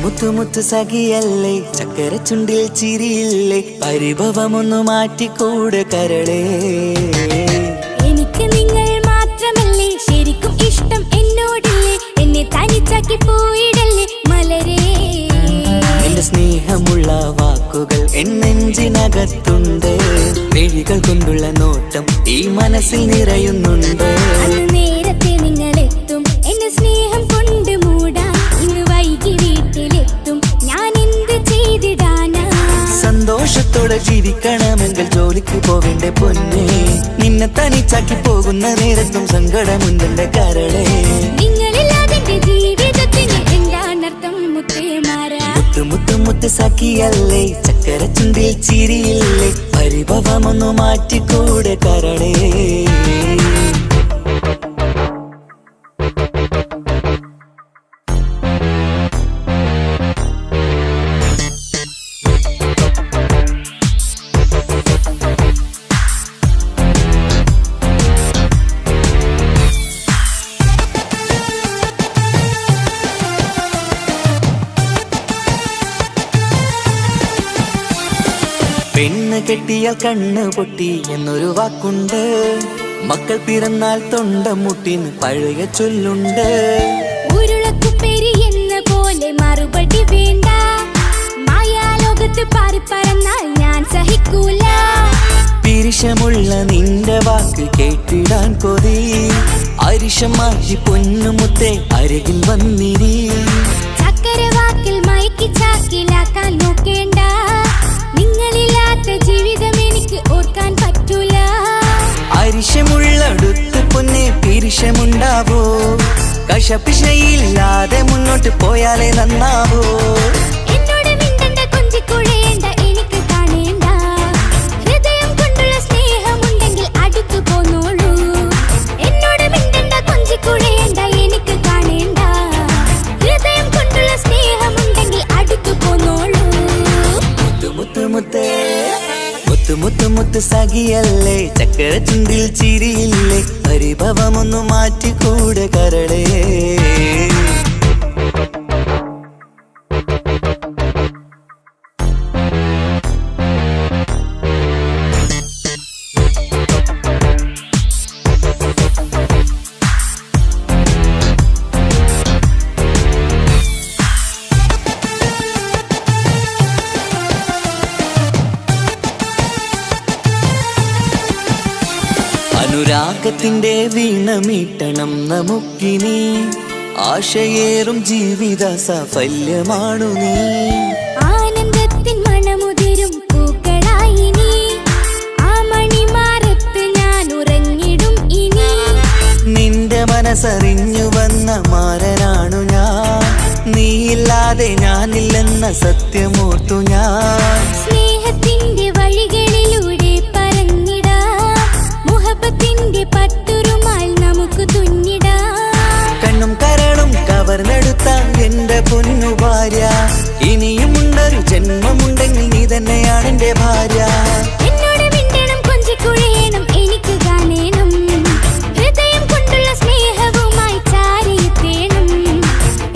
മുത്തു മുത്തു സഖിയല്ലേ, ചക്കര ചുണ്ടിൽ ചിരിയില്ലേ, പരിഭവമൊന്നു മാറ്റിക്കൂടെ കരളേ. എനിക്ക് നിങ്ങൾ മാത്രമല്ലേ ശരിക്കും ഇഷ്ടം എന്നോടില്ലേ, എന്നെ തനിച്ചാക്കി പോയിടല്ലേ മലരേ. എന്റെ സ്നേഹമുള്ള വാക്കുകൾ എന്നെഞ്ചിനകത്തുണ്ട്, മിഴികൾ കൊണ്ടുള്ള നോട്ടം ഈ മനസ്സിൽ നിറയുന്നുണ്ട്. നേരത്തെ നിങ്ങളെത്തും എന്റെ സ്നേഹം കൊണ്ട് മൂടാൻ, ഇന്ന് വൈകി വീട്ടിലെത്തും ഞാൻ എന്ത് ചെയ്തിടാനാ. സന്തോഷത്തോടെ ജീവിക്കണമെങ്കിൽ ജോലിക്ക് പോവേണ്ട പൊന്നേ, നിന്നെ തനിച്ചാക്കി പോകുന്ന നേരത്തും സങ്കടമുണ്ടെന്റെ കരളേ. നിങ്ങളില്ലാതെ ജീവിതത്തിന് എന്താണർത്ഥം മുത്തേമാരാ. മുത്തു മുത്തു മുത്ത് സഖിയല്ലേ, ചക്കര ചുണ്ടിൽ ചിരിയില്ലേ, പരിഭവമൊന്നു മാറ്റിക്കൂടെ കരളേ. പെണ്ണ് കെട്ടിയാൽ കണ്ണ് പൊട്ടി എന്നൊരു വാക്കുണ്ട്, മക്കൾ പിറന്നാൽ തൊണ്ട മുട്ടിന് പഴയ ചൊല്ലുണ്ട്. ഉരുളക്കുപ്പേരി എന്ന പോലെ മറുപടി വേണ്ട, മായാലോകത്ത് പാറിപ്പറന്നാൽ ഞാൻ സഹിക്കൂല. പിരിശമുള്ള നിന്റെ വാക്ക് കേട്ടിടാൻ കൊതി, അരിശം മാറ്റി പൊന്നുമുത്തെ അരികിൽ വന്നിരി. ചക്കരവാക്കിൽ മയക്കി ചാക്കിലാക്കാൻ നോക്കേണ്ട, നിങ്ങളില്ലാത്ത ജീവിതം എനിക്ക് ഓർക്കാൻ പറ്റൂല. അരിശമുള്ളടുത്ത് പൊന്നെ പിരിശമുണ്ടാവോ, കശപിശയില്ലാതെ മുന്നോട്ട് പോയാലേ നന്നാവോ. എന്നോട് മിണ്ടണ്ട കൊഞ്ചിക്കുഴയേണ്ട, എനിക്ക് കാണേണ്ട, ഹൃദയം കൊണ്ടുള്ള സ്നേഹമുണ്ടെങ്കിൽ അടുത്തു പോന്നോളൂ. എന്നോട് മിണ്ടണ്ട കൊഞ്ചിക്കുഴയേണ്ട, എനിക്ക് കാണേണ്ട, ഹൃദയം കൊണ്ടുള്ള സ്നേഹമുണ്ടെങ്കിൽ അടുത്തു പോന്നോളൂ. മുത്തു മുത്തേ മുത്തു മുത്തു മുത്ത് സഖിയല്ലേ, ചക്കര ചുണ്ടിൽ ചിരിയില്ലേ, പരിഭവമൊന്നു മാറ്റിക്കൂടെ കരളേ. അനുരാഗത്തിന്റെ വീണമീട്ടണം നമുക്കിനി, ആശയേറും ജീവിത സാഫല്യമാണു നീ. ആനന്ദത്തിൻ മണമുതിരും പൂക്കളായി നീ, ആ മണിമാറത്ത് ഞാൻ ഉറങ്ങിടും ഇനി. നിന്റെ മനസ്സറിഞ്ഞു വന്ന മാരനാണു ഞാൻ, നീയില്ലാതെ ഞാനില്ലെന്ന സത്യമോർത്തു ഞാൻ. സ്നേഹത്തിന്റെ വഴികളിലൂടെ പറഞ്ഞിടാം, മുഹബത്തിന്റെ പട്ടുരുമാൽ നമുക്ക് തുന്നിടാം. കണ്ണും കരളും കവർന്നെടുത്ത എന്റെ പൊന്നു ഭാര്യ, ഇനിയുമുണ്ടൊരു ജന്മമുണ്ടെങ്കിൽ നീ തന്നെയാണ് എന്റെ ഭാര്യ. എന്നോട് മിണ്ടണം കൊഞ്ചിക്കുഴയണം, എനിക്ക് കാണേണം, ഹൃദയം കൊണ്ടുള്ള സ്നേഹവുമായി ചാരിയെത്തേണം.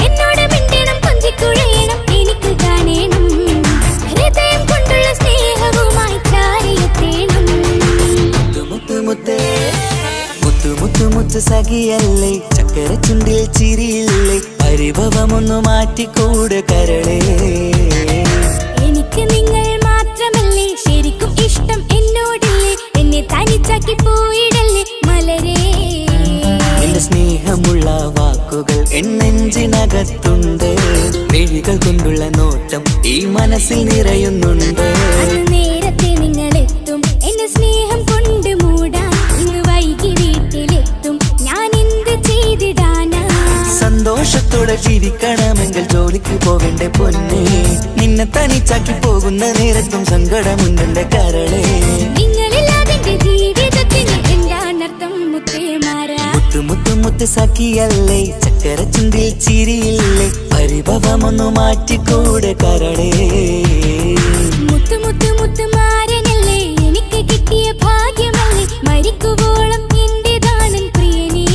എന്നോട് മിണ്ടണം കൊഞ്ചിക്കുഴയണം, എനിക്ക് കാണേണം, ഹൃദയം കൊണ്ടുള്ള സ്നേഹവുമായി ചാരിയെത്തേണം. മുത്തു മുത്തേ മുത്തു മുത്തു മുത്ത് സഖിയല്ലേ, ചക്കര ചുണ്ടിൽ ചിരിയില്ലേ, പരിഭവമൊന്നു മാറ്റിക്കൂടെ കരളേ. എനിക്ക് നിങ്ങൾ മാത്രമല്ലേ ശരിക്കും ഇഷ്ടം എന്നോടില്ലേ, എന്നെ തനിച്ചാക്കി പോയിടല്ലേ മലരേ. എന്റെ സ്നേഹമുള്ള വാക്കുകൾ എന്നെഞ്ചിനകത്തുണ്ട്, മിഴികൾ കൊണ്ടുള്ള നോട്ടം ഈ മനസ്സിൽ നിറയുന്നുണ്ട്. നേരത്തെ നിങ്ങളെത്തും എന്റെ സ്നേഹം കൊണ്ട് മൂടാൻ, ഇന്ന് വൈകി വീട്ടിലെത്തും ഞാൻ എന്ത് ചെയ്തിടാനാ. സന്തോഷത്തോടെ ജീവിക്കണമെങ്കിൽ ജോലിക്ക് പോവേണ്ട പൊന്നേ, നിന്നെ തനിച്ചാക്കി പോകുന്ന നേരത്തും സങ്കടമുണ്ടെന്റെ കരളേ. നിങ്ങളില്ലാതെ ജീവിതത്തിന് എന്താണർത്ഥം മുത്തേമാരാ. മുത്തു മുത്തു മുത്ത് സഖിയല്ലേ, ചക്കര ചുണ്ടിൽ ചിരിയില്ലേ, പരിഭവമൊന്നു മാറ്റിക്കൂടെ കരളേ. മുത്തു മുത്തു മുത്തുമാരനല്ലേ, എനിക്ക് കിട്ടിയ ഭാഗ്യമല്ലേ, മരിക്കുവോളം എന്റേതാണൻ പ്രിയനേ.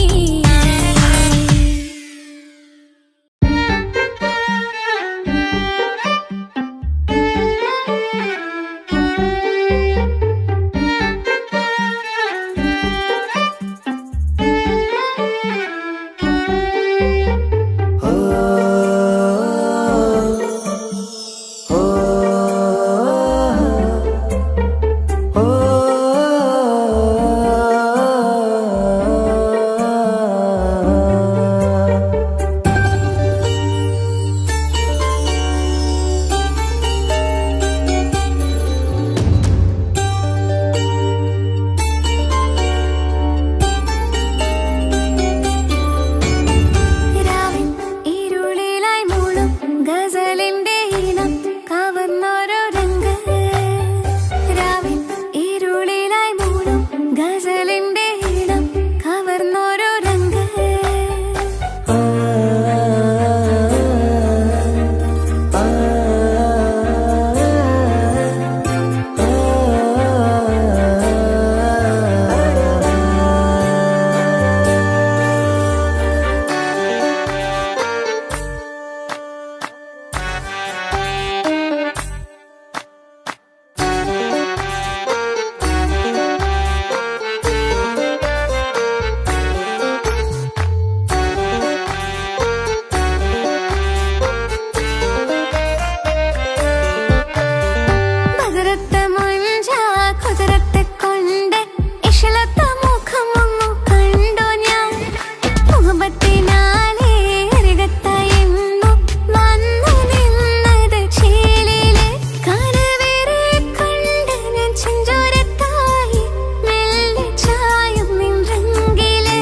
മോഹബത്തിനാലേ അരികത്തായെന്നും വന്നു നിന്നത് ചേലിലെ കനവേറെ കണ്ട് ഞാൻ ചെഞ്ചോരത്തായി മെല്ലെ ചായും നിൻറെങ്കിലെ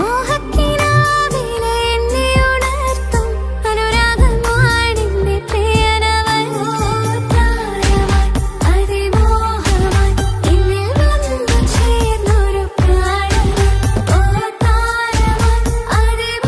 മോഹക്കിനാവിലെ എന്നെ ഉണർത്തും അനുരാഗമാണെന്റെ പ്രിയനവൻ താരമായി അതിമോഹമായി എന്നിൽ വന്നു ചേർന്നൊരു പ്രാണൻ താരമായി അതിമോഹമായി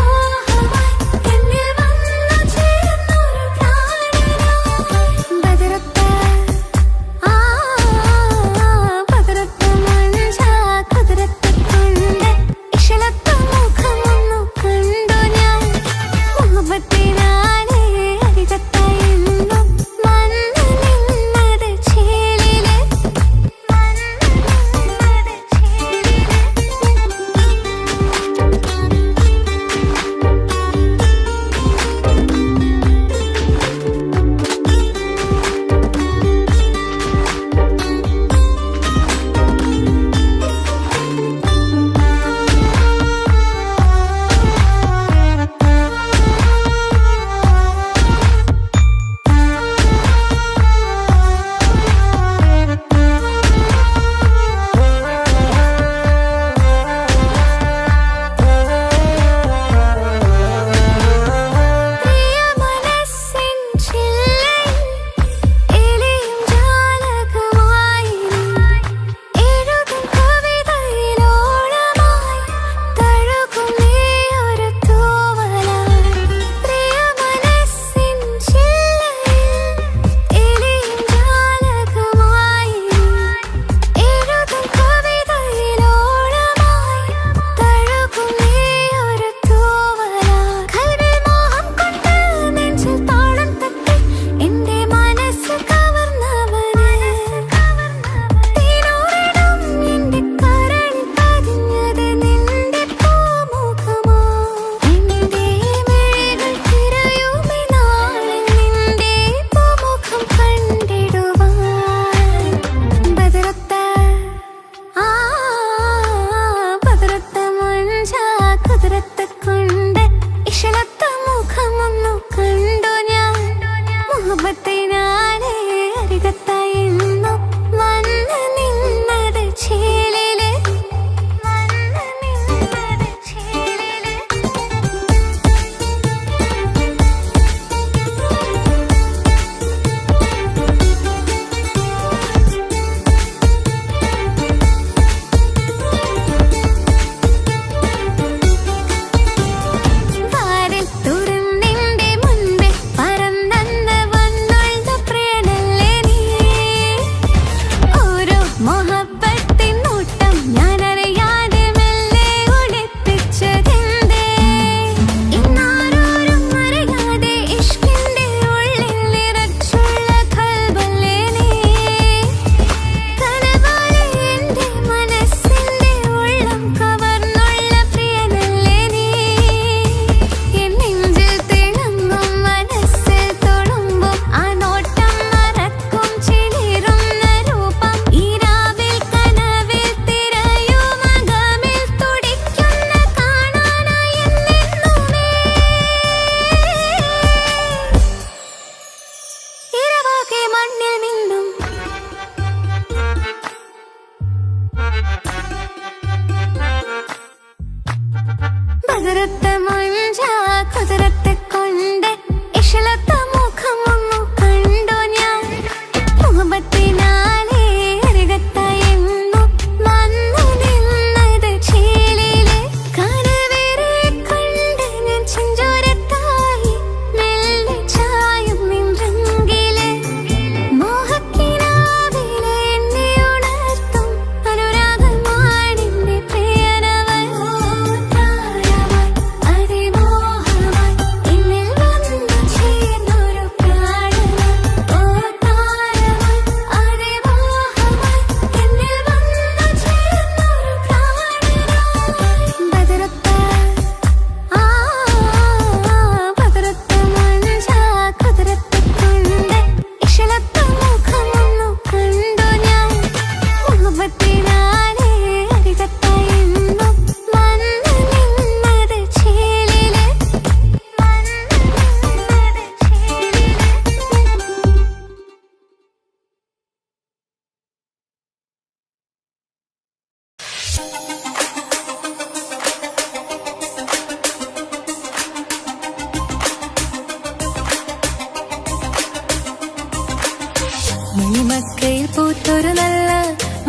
പൂത്തൊരു നല്ല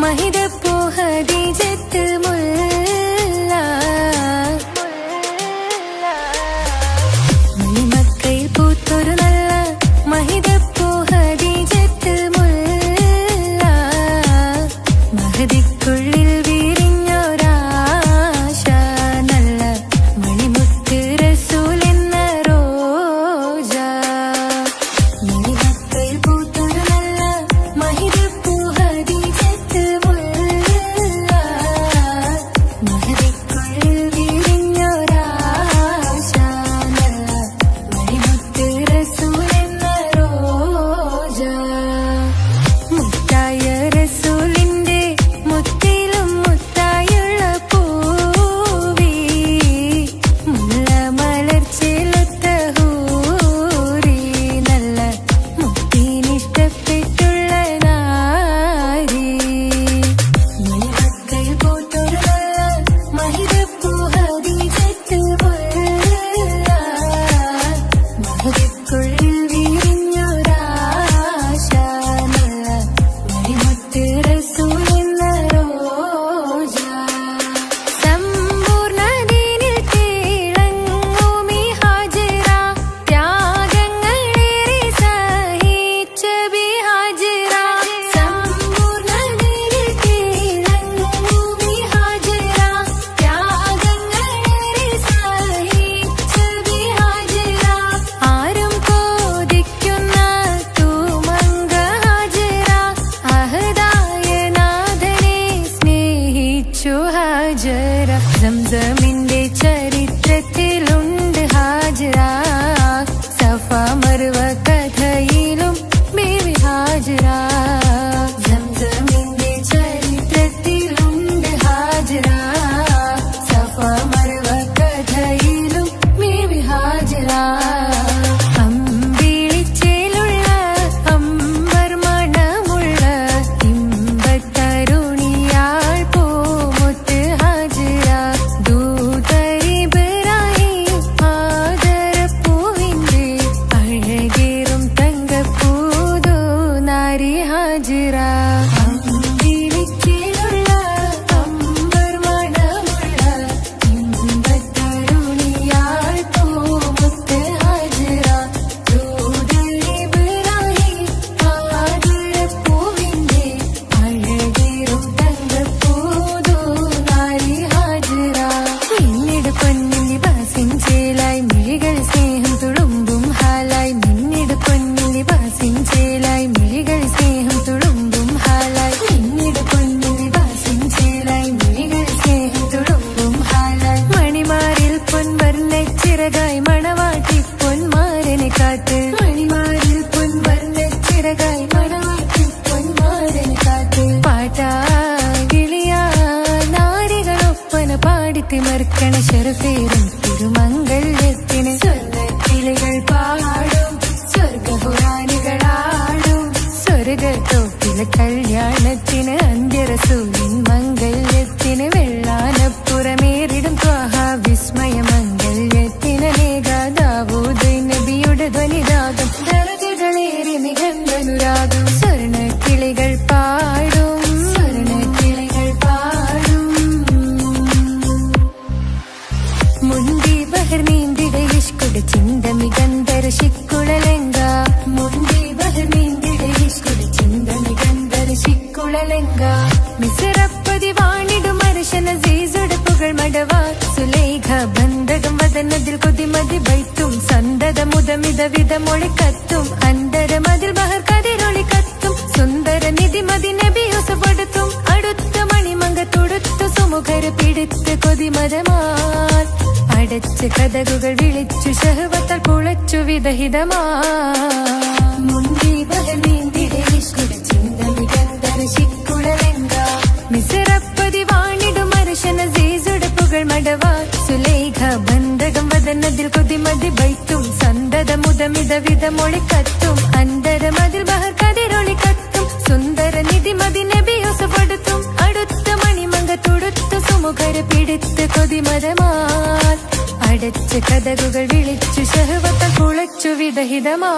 മഹിതപ്പൂ ഹദീജത്ത് മുല്ല മണിമക്കയിൽ പൂത്തൊരു നല്ല മഹിതപ്പൂ ഹദീജത്ത് മുല്ല മഹദിക്കുള്ളിൽ വിരിഞ്ഞൊരാശ നല്ല മണിമുത്ത് റസൂൽ എന്ന റോജ മണിമക്കയിൽ പൂത്തൊരു നല്ല മഹിതപ്പൂ ഹദീജത്ത് മുല്ല മഹദിക്കുള്ളിൽ വിരിഞ്ഞൊരാശ നല്ല മണിമുത്ത് റസൂൽ എന്ന റോജ മുത്തായ റസൂലിന്റെ മുത്തിലും മുത്തായുള്ള പൂവി മുല്ല മലർച്ചെലുത്ത ഹൂറി നല്ല മുത്തിനിഷ്ടപ്പെട്ടുള്ള നാരി മണിമക്കയിൽ പൂത്തൊരു നല്ല മഹിതപ്പൂ ഹദീജത്ത് മുല്ല മഹദിക്കുള്ളിൽ വിരിഞ്ഞൊരാശ നല്ല മണിമുത്ത് റസൂൽ എന്ന റോജ സമ്പൂർണ്ണ ദീനിൽ തിളങ്ങുമീ ഹാജറ ത്യാഗങ്ങളേറെ സഹിച്ച ബിഹാജറ സമ്പൂർണ്ണ ദീനിൽ തിളങ്ങുമീ ഹാജറ ത്യാഗങ്ങളേറെ സഹിച്ച ബിഹാജറ ആരും കോതിക്കുന്ന തൂമങ്ക ഹാജറ അഹദായ നാഥനെ സ്നേഹിച്ചു ഹാജറ സംസമിന്റെ ചരിത്രത്തിലുണ്ട് ഹാജറ സഫ മർവ കഥയിലും ബീവി ഹാജറ സംസമിന്റെ ചരിത്രത്തിലുണ്ട് ഹാജറ സഫ മർവ കഥയിലും ബീവി ഹാജറ അമ്പിളിച്ചേലുള്ള അമ്പർ മണമുള്ള ഇമ്പത്തരുണിയാൾ പൂമുത്ത് ഹാജറ ദൂതരിബ്രാഹിം ആദരപ്പൂവിന്റെ അഴകേറും തങ്കപ്പൂതോ നാരി ഹാജറ അമ്പിളിച്ചേലുള്ള അമ്പർ മണമുള്ള ഇമ്പത്തരുണിയാൾ പൂമുത്ത് ഹാജറ ദൂതരിബ്രാഹിം ആദരപ്പൂവിന്റെ അഴകേറും തങ്കപ്പൂതോ നാരി ഹാജറ മിന്നിട് പൊന്നിൽ നിവാസിൻ ചേലായി മിഴികൾ സ്നേഹം തുളുമ്പും ഹാലായി മിന്നിട് പൊന്നിൽ നിവാസിൻ ചേലായി മിഴികൾ സ്നേഹം തുളുമ്പും ഹാലായി മിന്നിട് പൊന്നിൽ നിവാസിൻ ചേലായി മിഴികൾ സ്നേഹം തുളുമ്പും ഹാലായി മണിമാറിൽ പൊൻവർണ്ണ ചിറകായി മണവാട്ടി പൊന്മാരനെ കാത്ത് മണിമാറിൽ പൊൻവർണ്ണ ചിറകായി മണവാട്ടി പൊന്മാരനെ കാത്ത് പാട്ടായി വിളിയാ നാരികളൊപ്പന പാടിത്തിമർക്കണ ശരഫേറും തിരുമംഗല്യത്തിന് സ്വർണ്ണക്കിളികൾ പാടും സ്വർഗപുരാണികളാടും സ്വർഗത്തോപ്പിലെ കല്യാണത്തിന് അന്ത്യറസൂലിൻ മംഗല്യത്തിന് വെള്ളാനപ്പുറമേറിടും ത്വാഹ വിസ്മയ മംഗല്യത്തിന് നേകാദാവൂദ് നബിയുടെ ധ്വനിരാഗം ദരജകളേറെ നിഗന്ധനുരാഗം സ്വർണ്ണക്കിളികൾ പാടും സ്വർണ്ണക്കിളികൾ പാടും മുന്തി ബഹർ നീന്തിട ഇഷ്കുടെ ചിന്തമി ഗന്ധര ശിക്കുളലെങ്ക മുന്തി ബഹർ നീന്തിട ഇഷ്കുടെ ചിന്തമി ഗന്ധര ശിക്കുളലെങ്ക മിസറപ്പതി വാണിടും അർശന സീസുടെ പുകൾ മടവാ സുലേഖ ബന്ധകം വദനതിൽ കൊതിമതി ബൈത്തും സന്തത മുതമിത വിധമൊളി കത്തും അന്തരമതിൽ ബഹർ കതിരൊളി കത്തും സുന്ദര നിധിമതി നബി യൂസഫെടുത്തും അടുത്ത മണിമങ്ക തൊടുത്തു സുമുഖര് പിടിത്ത് കൊതിമതമാൽ അടച്ച് കഥകുകൾ വിളിച്ചു ശഹവത്താൽ കുളച്ചു വിദഹിതമാ മുന്തി ബഹർ നീന്തിട ഇഷ്കുടെ ചിന്തമി ഗന്ധര ശിക്കുളലെങ്ക മിസറപ്പതി വാണിടും അർശന സീസുടെ പുകൾ മടവാ സുലേഖ ബന്ധകം വദനതിൽ കൊതിമതി ബൈത്തും സന്തത മുതമിത വിധമൊളി കത്തും അന്തരമതിൽ ബഹർ കതിരൊളി കത്തും സുന്ദര നിധിമതി നബി യൂസഫെടുത്തും അടുത്ത മണിമങ്ക തൊടുത്തു സുമുഖര് പിടിത്ത് കൊതിമതമാൽ അടച്ച് കഥകുകൾ വിളിച്ചു ശഹവത്താൽ കുളച്ചു വിദഹിതമാ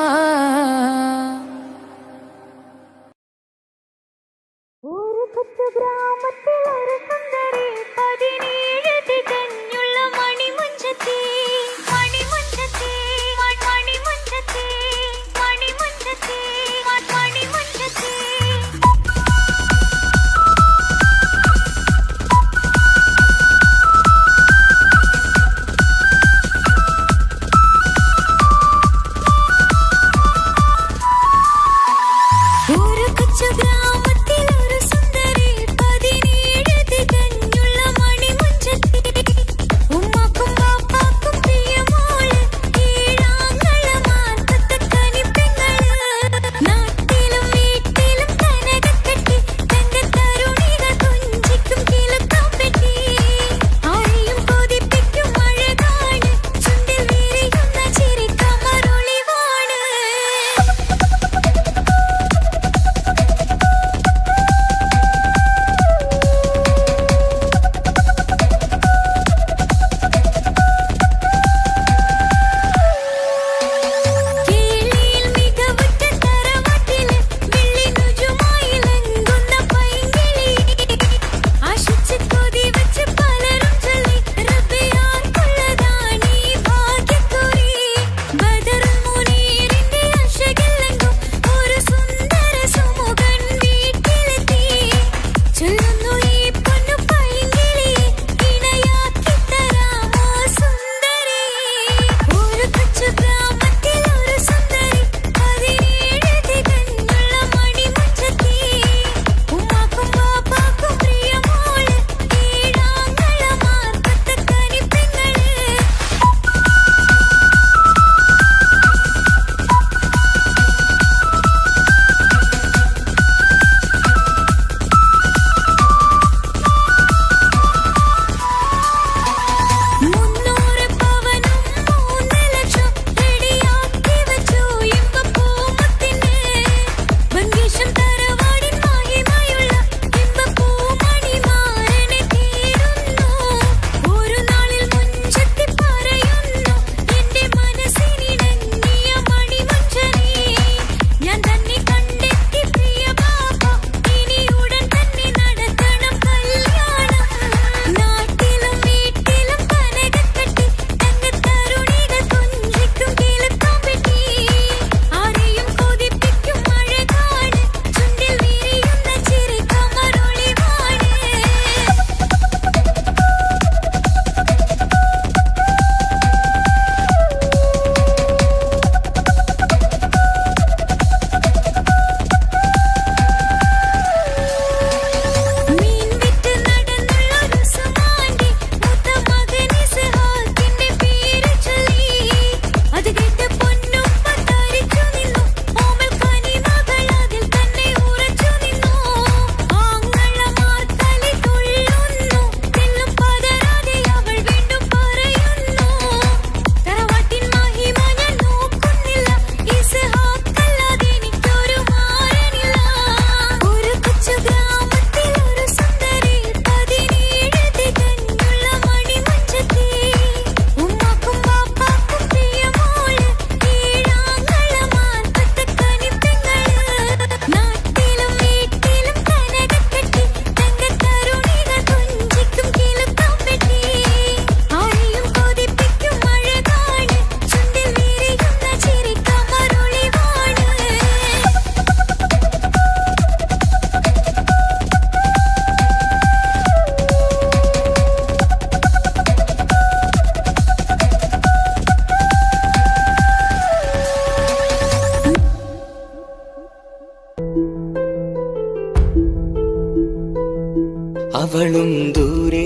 അവളും ദൂരെ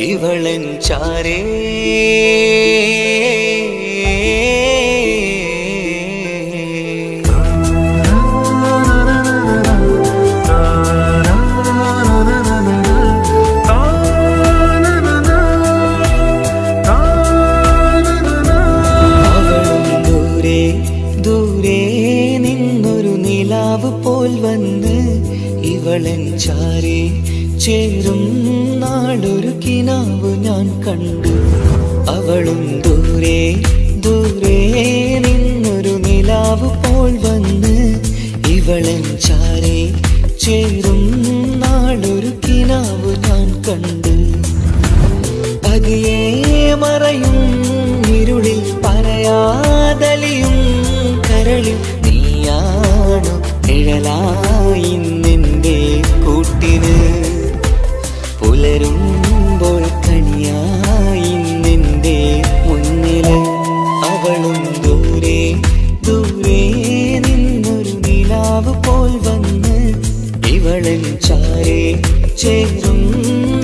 ഇവളൻ ചാരേ പോൽ വന്ന് ഇവളൻ ചാരേ ചേരും നാടൊരു കിനാവ് ഞാൻ കണ്ടു. അവളും ദൂരെ ദൂരെ നിന്നൊരു നിലാവ് പോൽ വന്ന് ഇവളൻ ചാരെ ചേരും നാളൊരു കിനാവ് ഞാൻ കണ്ട്. പതിയെ മറയും ഇരുളിൽ പറയാതലിയും കരളിൽ നീയാണു നിഴലായി നിന്റെ കൂട്ടിന്. പുലരുമ്പോൾ കണിയായി നിന്റെ മുന്നില്. അവളും ദൂരെ ദൂരെ നിന്നൊരു നിലാവ് പോൽ വന്ന് ഇവളൻ ചാരെ ചേരും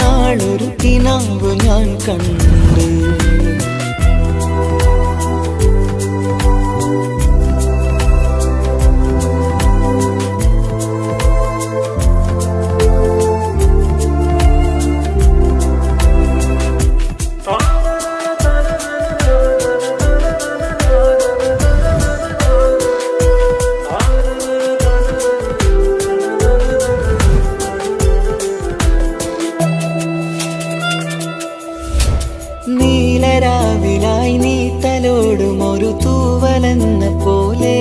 നാളൊരു കിനാവ് ഞാൻ കണ്ട്. നീലരാവിലായി നീ തലോടും ഒരു തൂവലെന്ന പോലെ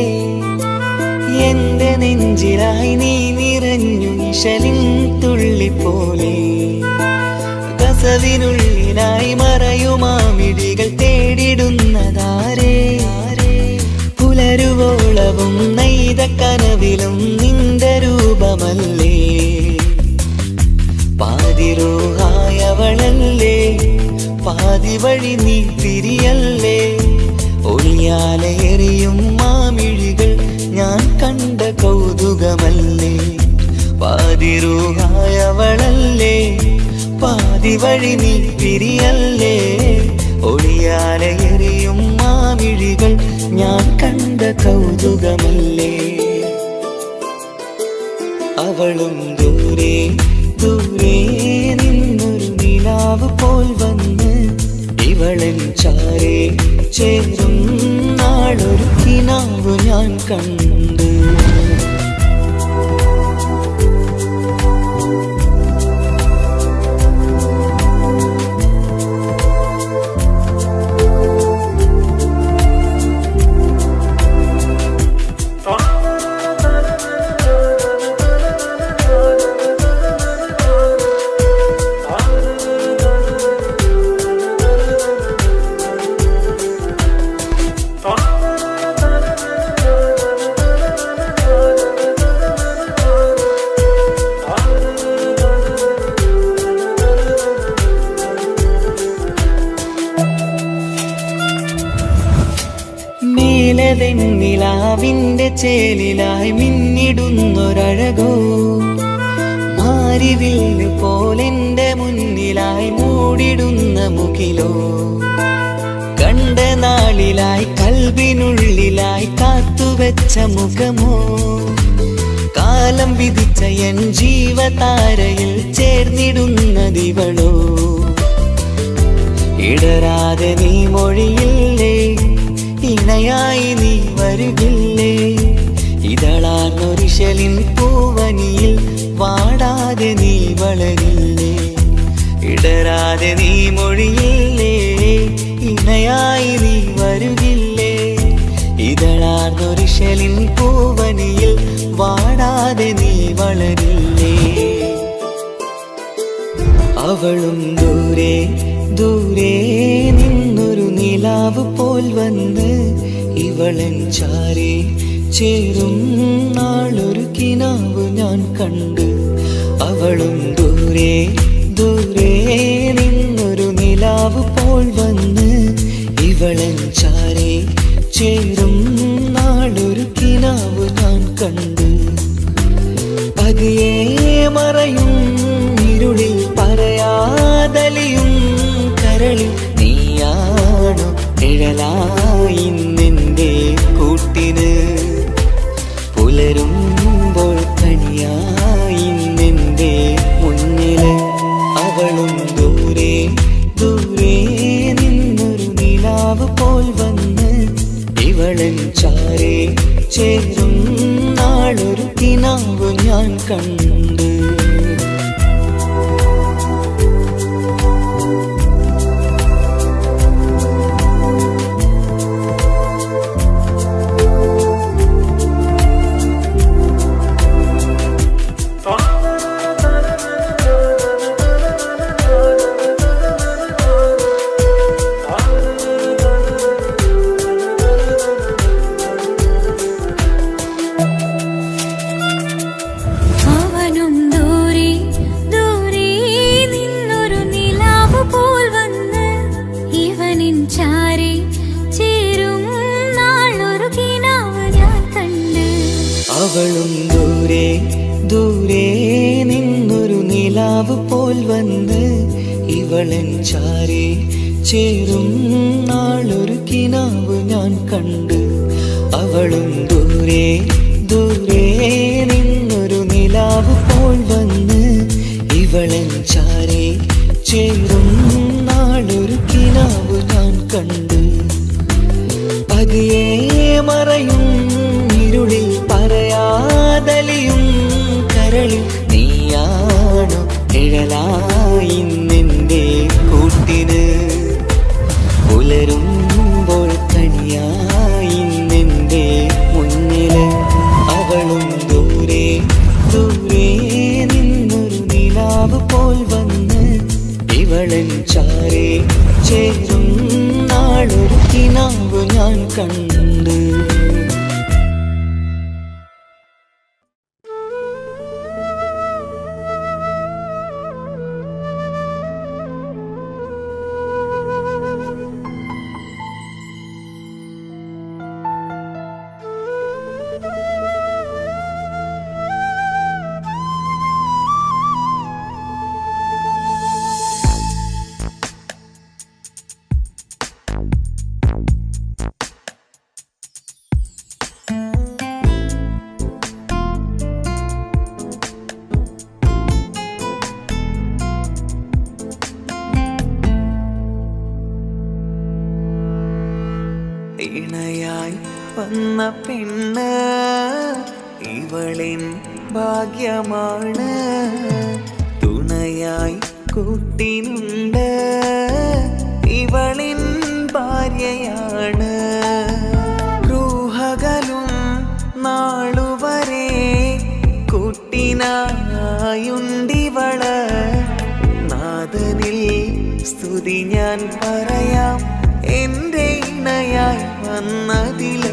എന്റെ നെഞ്ചിലായി നീ നിറഞ്ഞു നിശലിൻ തുള്ളി പോലെ. കസവിനുള്ളിലായി മറയുമാമിടികൾ തേടിടുന്നതാരേ. പുലരുവോളവും നെയ്ത കനവിലും നിന്റെ രൂപമല്ലേ. പാതിരോഹായവളല്ലേ, പാതി വഴി നീ തിരിയല്ലേ. ഒളിയാലെറിയും മാമിഴികൾ ഞാൻ കണ്ട കൗതുകമല്ലേ. പാതിരൂഹായവളല്ലേ, പാതി വഴി നീ തിരിയല്ലേ. ഒളിയാലെറിയും മാമിഴികൾ ഞാൻ കണ്ട കൗതുകമല്ലേ. അവളും ദൂരെ ദൂരെ നിന്നൊരു നിലാവ് പോൽ വന്ന് ഇവളൻ ചാരെ ചേരും നാളൊരു കിനാവ് ഞാൻ കണ്ട്. നിലാവിന്റെ ചേലിലായി മിന്നിടുന്നൊരഴകോ. മാരിവില്ല് പോലെന്റെ മുന്നിലായി മൂടിടുന്ന മുകിലോ. കണ്ട നാളിലായി കൽബിനുള്ളിലായി കാത്തുവെച്ച മുഖമോ. കാലം വിധിച്ച എൻ ജീവതാരയിൽ ചേർന്നിടുന്നതിവളോ. ഇടരാതെ നീ മൊഴിയില്ലേ, ഇണയായി നീ വരുകില്ലേ. ഇതളാർന്നൊരിശലിൻ പൂവനിയിൽ വാടാതെ നീ വളരില്ലേ. ഇടരാതെ നീ മൊഴിയില്ലേ, ഇണയായി നീ വരുകില്ലേ. ഇതളാർന്നൊരിശലിൻ പൂവനിയിൽ വാടാതെ നീ വളരില്ലേ. അവളും ദൂരെ ദൂരെ നിന്നൊരു നിലാവ് പോൽ വന്ന് ഇവളൻ ചാരെ ചേരും നാളൊരു കിനാവ് ഞാൻ കണ്ട്. അവളും ദൂരെ ദൂരെ നിന്നൊരു നിലാവ് പോൽ വന്ന് ഇവളൻ ചാരെ ചേരും നാളൊരു കിനാവ് ഞാൻ കണ്ട്. പതിയെ മറയും ഇരുളിൽ പറയാതലിയും കരളിൽ നീയാണു നിഴലായി നിന്റെ കൂട്ടിന്. പുലരുമ്പോൾ കണിയായി നിന്റെ മുന്നില്. അവളും ദൂരെ ദൂരെ നിന്നൊരു നിലാവ് പോൽ വന്ന് ഇവളൻ ചാരെ ചേരും നാളൊരു കിനാവ് ഞാൻ കണ്ട്. ദൂരെ നിന്നൊരു നിലാവ് പോൽ വന്ന് ഇവളൻ ചാരി ചേരും നാളൊരു കിനാവ് ഞാൻ കണ്ട്. അവളും ദൂരെ ദൂരെ നിന്നൊരു നിലാവ് പോൽ വന്ന് ഇവളൻ ചാരി ചേരും നാളൊരു കിനാവ് ഞാൻ കണ്ട്. പതിയെ മറയും ഇരുളിൽ പറയാതലിയും കരളിൽ നീയാണു നിഴലായി നിന്റെ കൂട്ടിന്. പുലരുമ്പോൾ കണിയായി നിന്റെ മുന്നില്. അവളും ദൂരെ ദൂരെ നിന്നൊരു നിലാവ് പോൽ വന്ന് ഇവളൻ ചാരേ ചേരും നാളൊരു കിനാവ് ഞാൻ കണ്ട്. ഇണയായി വന്ന പെണ്ണ് ഇവളിൻ ഭാഗ്യമാണ്. തുണയായി കൂട്ടിനുണ്ട് ഇവളിൻ ഭാര്യയാണ്. റൂഹകലും നാളുവരെ കൂട്ടിനായുണ്ടിവള്. നാദനിൽ സ്തുതി ഞാൻ പറയാം എൻ്റെ ഇണയായി വന്നതില്.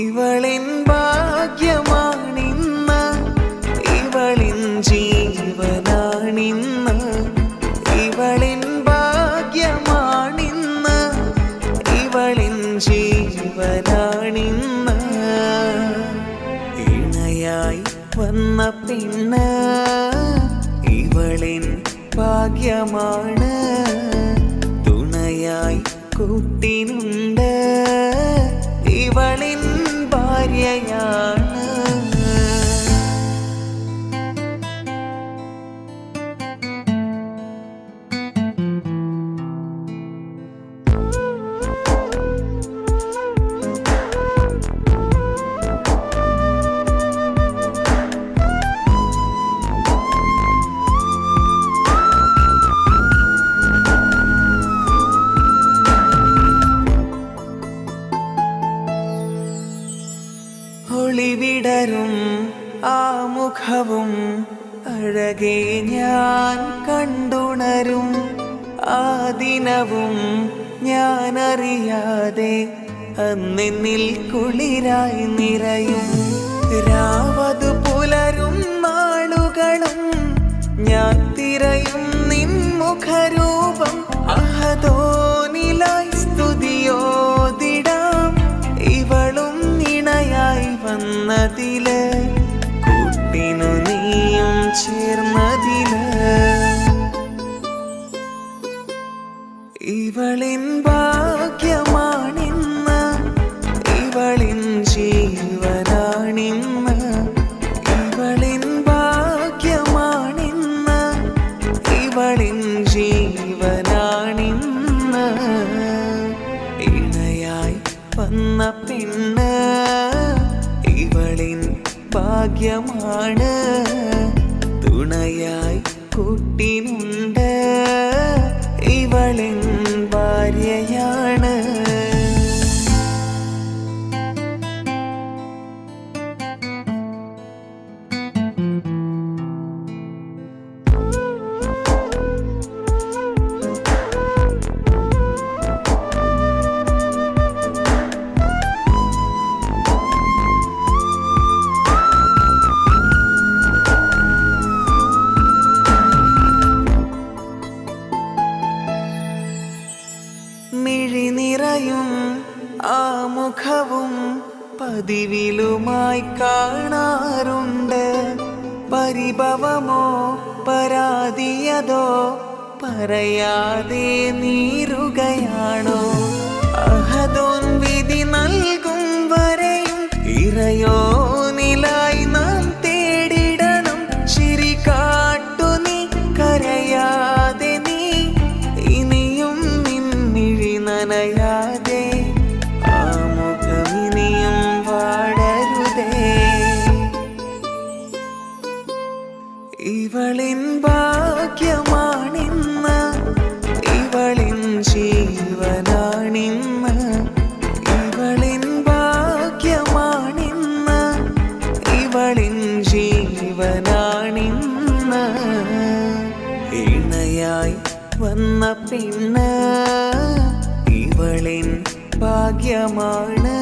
ഇവളിൻ ഭാഗ്യമാണിന്ന് ഇവളിൻ ജീവനാണിന്ന്. ഇവളിൻ ഭാഗ്യമാണിന്ന് ഇവളിൻ ജീവനാണിന്ന്. ഇണയായി വന്ന പെണ്ണ് ഇവളിൻ ഭാഗ്യമാണ്. തുണയായി കൂട്ടിനുണ്ട് ഇവളിൻ ഭാര്യയാണ്. ഒളിവിടരും ആ മുഖവും അഴകെ ഞാൻ കണ്ടുണരും. ആ ദിനവും ഞാനറിയാതെ അന്നെന്നിൽ കുളിരായി നിറയും. രാവതു പുലരും നാളുകളും ഞാൻ തിരയും നിൻ മുഖരൂപം. അഹദോനിലായി സ്തുതിയോതിടാം ഇവളും ഇണയായി വന്നതില്. കൂട്ടിനു നീയും ചേർന്നതില്. ഇവളിൻ ഭാഗ്യമാണിന്ന് ഇവളിൻ ജീവനാണിന്ന്. ഇവളിൻ ഭാഗ്യമാണിന്ന് ഇവളിൻ ജീവനാണിന്ന്. ഇണയായി വന്ന പെണ്ണ് ഇവളിൻ ഭാഗ്യമാണ്. തുണയായി കൂട്ടിനുണ്ട് ഇവളിൻ ഭാര്യയാണ്. മിഴി നിറയും ആ മുഖവും പതിവിലും പതിവായി കാണാറുണ്ട്. പരിഭവമോ പരാതിയതോ പറയാതെ നീറുകയാണോ? അഹദോൻ വിധി നൽകും വരെയും ഇറയോനിലായി നാം തേടിടണം. ചിരി കാട്ടു നീ, കരയാതെ നീ, ഇനിയും നിൻമിഴി നനയാതെ ആ മുഖമിനിയും വാടരുതേ. ഇവളിൻ ഭാഗ്യമാണിന്ന്, ഇവളിൻ ജീവനാണിന്ന്. ഇവളിൻ ഭാഗ്യമാണിന്ന്, ഇവളിൻ ജീവനാണിന്ന്. ഇണയായി വന്ന പെണ്ണ് ഇവളിൻ ഭാഗ്യമാണ്.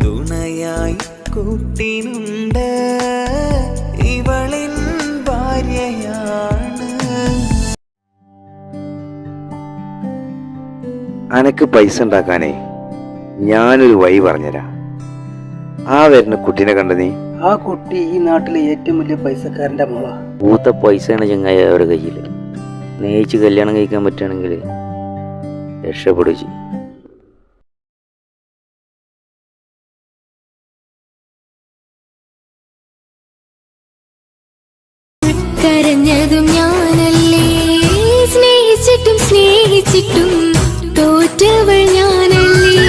തുണയായി കൂട്ടിനുണ്ട്, ഇവളിൻ ഭാര്യയാണ്. അനക്ക് പൈസ ഉണ്ടാക്കാനേ ഞാനൊരു വഴി പറഞ്ഞുതരാം. ആ വരുന്ന കുട്ടീനെ കണ്ട നീ? ആ കുട്ടി ഈ നാട്ടിലെ ഏറ്റവും വലിയ പൈസക്കാരന്റെ മോളാ. പൂത്ത പൈസയാണ് ചങ്ങായി അവരുടെ കയ്യിൽ. സ്നേഹിച്ച് കല്യാണം കഴിക്കാൻ പറ്റുകയാണെങ്കിൽ രക്ഷപ്പെടുക ചെയ്യും. കരഞ്ഞതും ഞാനല്ലേ, സ്നേഹിച്ചിട്ടും സ്നേഹിച്ചിട്ടും തോറ്റവൾ ഞാനല്ലേ.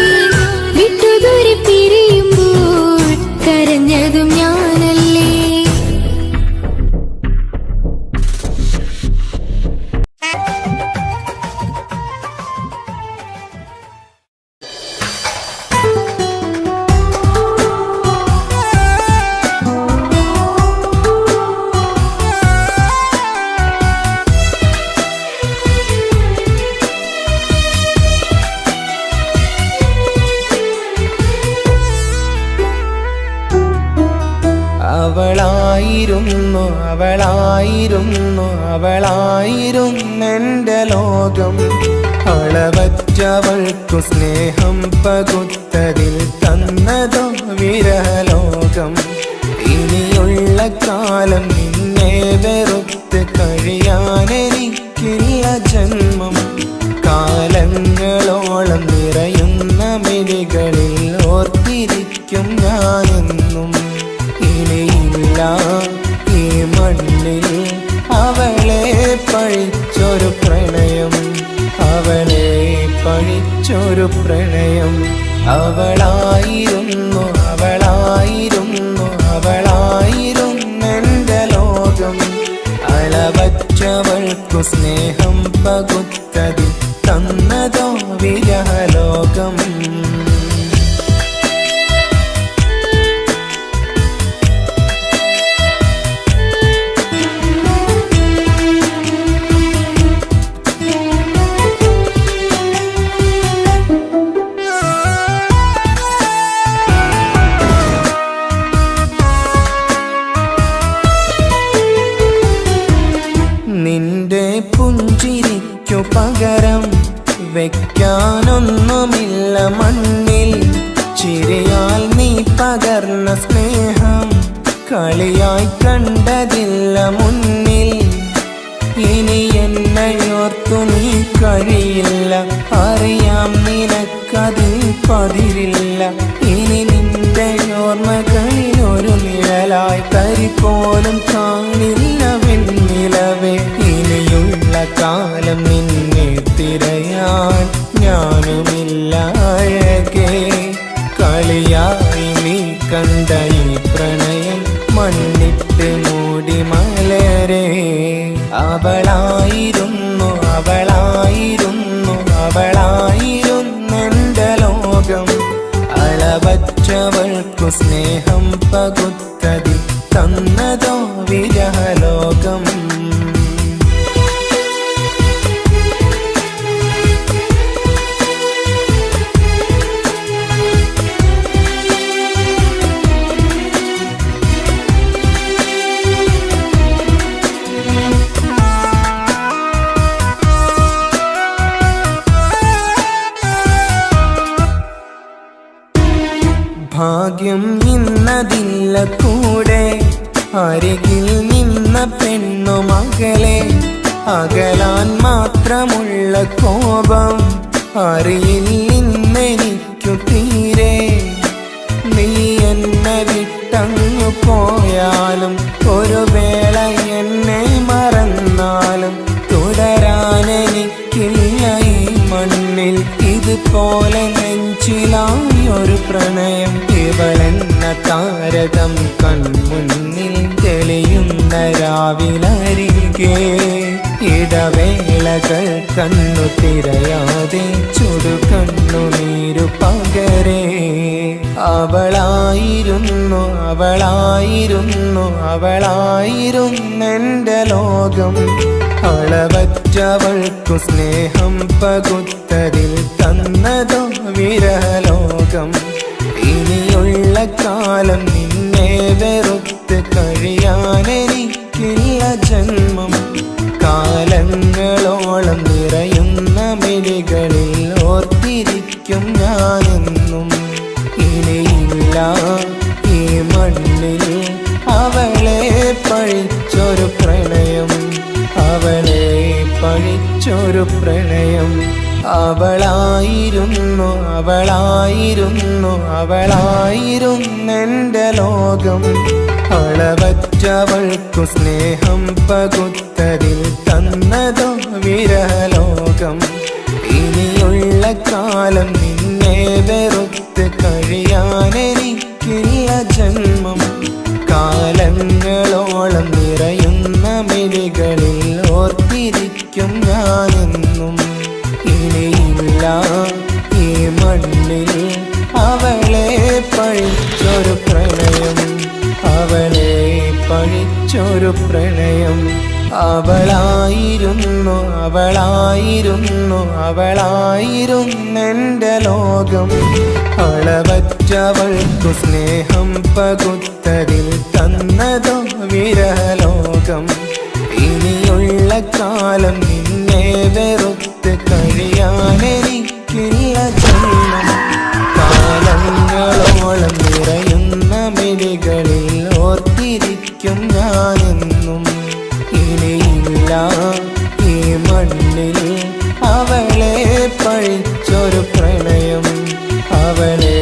വിട്ടുദൂരെ പിരിയുമ്പോൾ കരഞ്ഞതും ഞാനല്ലേ. അവളായിരുന്നു അവളായിരുന്നു അവളായിരുന്നെൻ്റെ ലോകം. അളവറ്റവൾക്കു സ്നേഹം പകുത്തതിൽ തന്നതോ വിരലോകം. ഇനിയുള്ള കാലം നിന്നെ വെറുത്ത് കഴിയാനെനിക്കില്ല ജന്മം. കാലങ്ങളോളം നിറയുന്ന മിഴികളിൽ ഓർത്തിരിക്കും ഞാനെന്നും. ഇനിയില്ല ഈ മണ്ണിൽ അവളെ പഴിച്ചൊരു പ്രണയം, അവളെ പഴിച്ചൊരു പ്രണയം. അവളായിരുന്നു അവളായിരുന്നു അവളായിരുന്നെൻ്റെ ലോകം. അളവറ്റവൾക്കു സ്നേഹം പകുത്തതിൽ തന്നതോ വിരലോകം. നിന്റെ പുഞ്ചിരിക്കു പകരം വെക്കാനൊന്നുമില്ല മണ്ണിൽ. ചിരിയാൽ നീ പകർന്ന സ്നേഹം കളിയായി കണ്ടതില്ല മുന്നിൽ. ഇനി എന്നയോർത്തു നീ കഴിയില്ല, അറിയാം നിനക്കതിൽ പതിരില്ല. ഇനി നിന്റെ ഓർമ്മകളിൽ ഒരു നിഴലായി തരി പോലും കാണില്ല വെണ്ണിലവേ. ഇനിയുള്ള കാലം നിന്നെ തിരയാൻ ഞാനുമില്ല അഴകേ. കളിയായി നീ കണ്ട ഈ പ്രണയം മണ്ണിട്ട് മൂടി മലരേ. അവളായിരുന്നു അവളായിരുന്നു അവളായിരുന്നെൻ്റെ ലോകം. അളവറ്റവൾക്കു സ്നേഹം പകുത്തതിൽ തന്നതോ വിരലോകം. ഭാഗ്യം ഇന്ന വന്നതില്ല കൂടെ അരികിൽ നിന്ന പെണ്ണു മകളെ അകലാൻ മാത്രമുള്ള കോപം അറിയില്ലെനിക്കു തീരെ നീ എന്നെ വിട്ടങ്ങു പോയാലും ഒരു വേള എന്നെ മറന്നാലും തുടരാനെനിക്കില്ല ഈ മണ്ണിൽ ഇതുപോലെ നെഞ്ചിലായി ഒരു പ്രണയം ഇവളെന്ന താരകം കൺമുന്നിൽ തെളിയുന്ന രാവിലരികെ ഇടവേളകൾ കണ്ണു തിരയാതെ ചുടുകണ്ണുനീരു പകരേ അവളായിരുന്നെന്റെ ലോകം അളവറ്റവൾക്കു സ്നേഹം പകുത്തതിൽ തന്നതോ വിരലോകം ഇനിയുള്ള കാലം നിന്നെ വെറുത്ത് കഴിയാനെനിക്കില്ല ജന്മം കാലങ്ങളോളം നിറയുന്ന മിഴികളിൽ ഓർത്തിരിക്കും ഞാനെന്നും ഇനിയില്ല ഈ മണ്ണിൽ അവളെ പഴിച്ചൊരു പ്രണയം അവളെ പഴിച്ചൊരു പ്രണയം അവളായിരുന്നെന്റെ ലോകം അളവറ്റവൾക്കു സ്നേഹം പകുത്തതിൽ തന്നതോ വിരലോകം ഇനിയുള്ള കാലം നിന്നെ വെറുത്ത് കഴിയാനെനിക്കില്ല ജന്മം കാലങ്ങളോളം നിറയുന്ന മിഴികളിൽ ഓർത്തിരിക്കും ഞാനെന്നും ഇനിയില്ല ഈ മണ്ണിൽ അവളെ പഴിച്ചൊരു പ്രണയം അവളെ പഴിച്ചൊരു പ്രണയം അവളായിരുന്നെന്റെ ലോകം അളവറ്റവൾക്കു സ്നേഹം പകുത്തതിൽ തന്നതോ വിരലോകം ഇനിയുള്ള കാലം നിന്നെ വെറുത്ത് കഴിയാനെനിക്കില്ല ജന്മം കാലങ്ങളോളം നിറയുന്ന മിഴികളിൽ ഓർത്തിരിക്കും ഞാനെന്നും ഇനിയില്ല ഈ മണ്ണിൽ അവളെ പഴിച്ചൊരു പ്രണയം അവളെ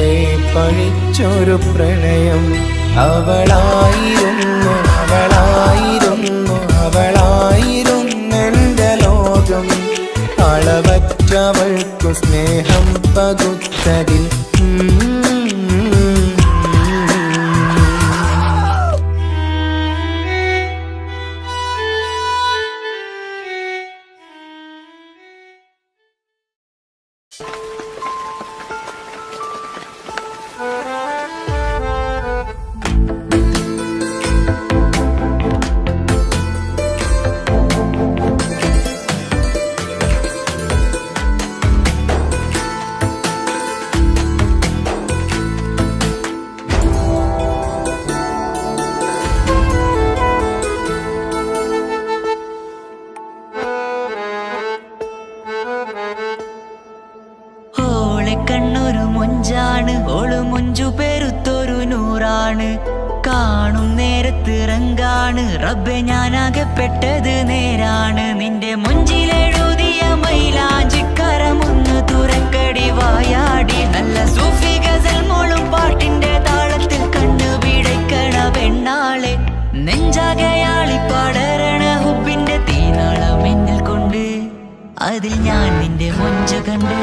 പഴിച്ചൊരു പ്രണയം അവളായിരുന്നെന്റെ ലോകം അളവറ്റവൾക്കു സ്നേഹം പകുത്തതിൽ കണ്ണൊരു മൊഞ്ചാണ് ഓള് മൊഞ്ചു പെരുത്തൊരു നൂറാണ് കാണും നേരത്ത് റങ്കാണ് റബ്ബെ ഞാനാകപ്പെട്ടത് നേരാണ് നിന്റെ മൊഞ്ചിലെഴുതിയ മൈലാഞ്ചിക്കരമൊന്ന് തുറക്കടി വായാടി നല്ല സൂഫി ഗസൽ മോളും പാട്ടിന്റെ താളത്തിൽ കണ്ണു പിടയ്ക്കണ പെണ്ണാളെ നെഞ്ചാകയാളി പടരണ ഹുബിന്റെ തീനാളം എന്നിൽ കൊണ്ട് അതിൽ ഞാൻ നിന്റെ മൊഞ്ചു കണ്ട്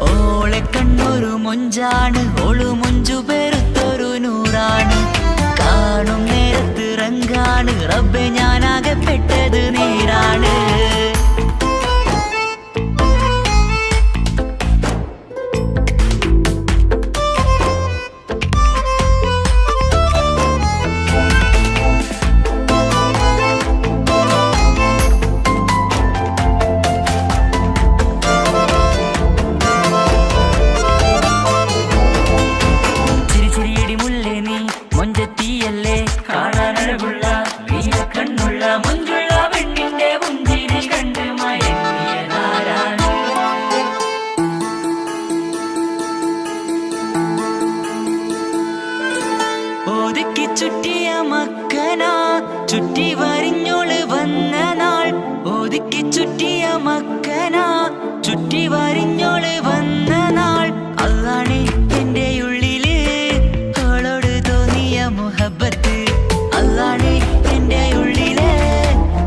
ഓളെ കണ്ണൊരു മൊഞ്ചാണ് ഓളു മൊഞ്ചു പെരുത്തൊരു നൂറാണ് കാണും നേരത്ത് റങ്കാണ് റബ്ബെ ഞാനാകപ്പെട്ടത് നേരാണ് ഒതുക്കി ചുറ്റിയ മക്കനാ ചുറ്റി വരിഞ്ഞോള് വന്ന നാൾ ഒതുക്കി ചുറ്റിയ മക്കനാ ചുറ്റി വരിഞ്ഞോള് വന്ന നാൾ അതാണ് എന്റെ ഉള്ളില് അവളോട് തോന്നിയ മുഹബത്ത് അതാണ് എന്റെ ഉള്ളില്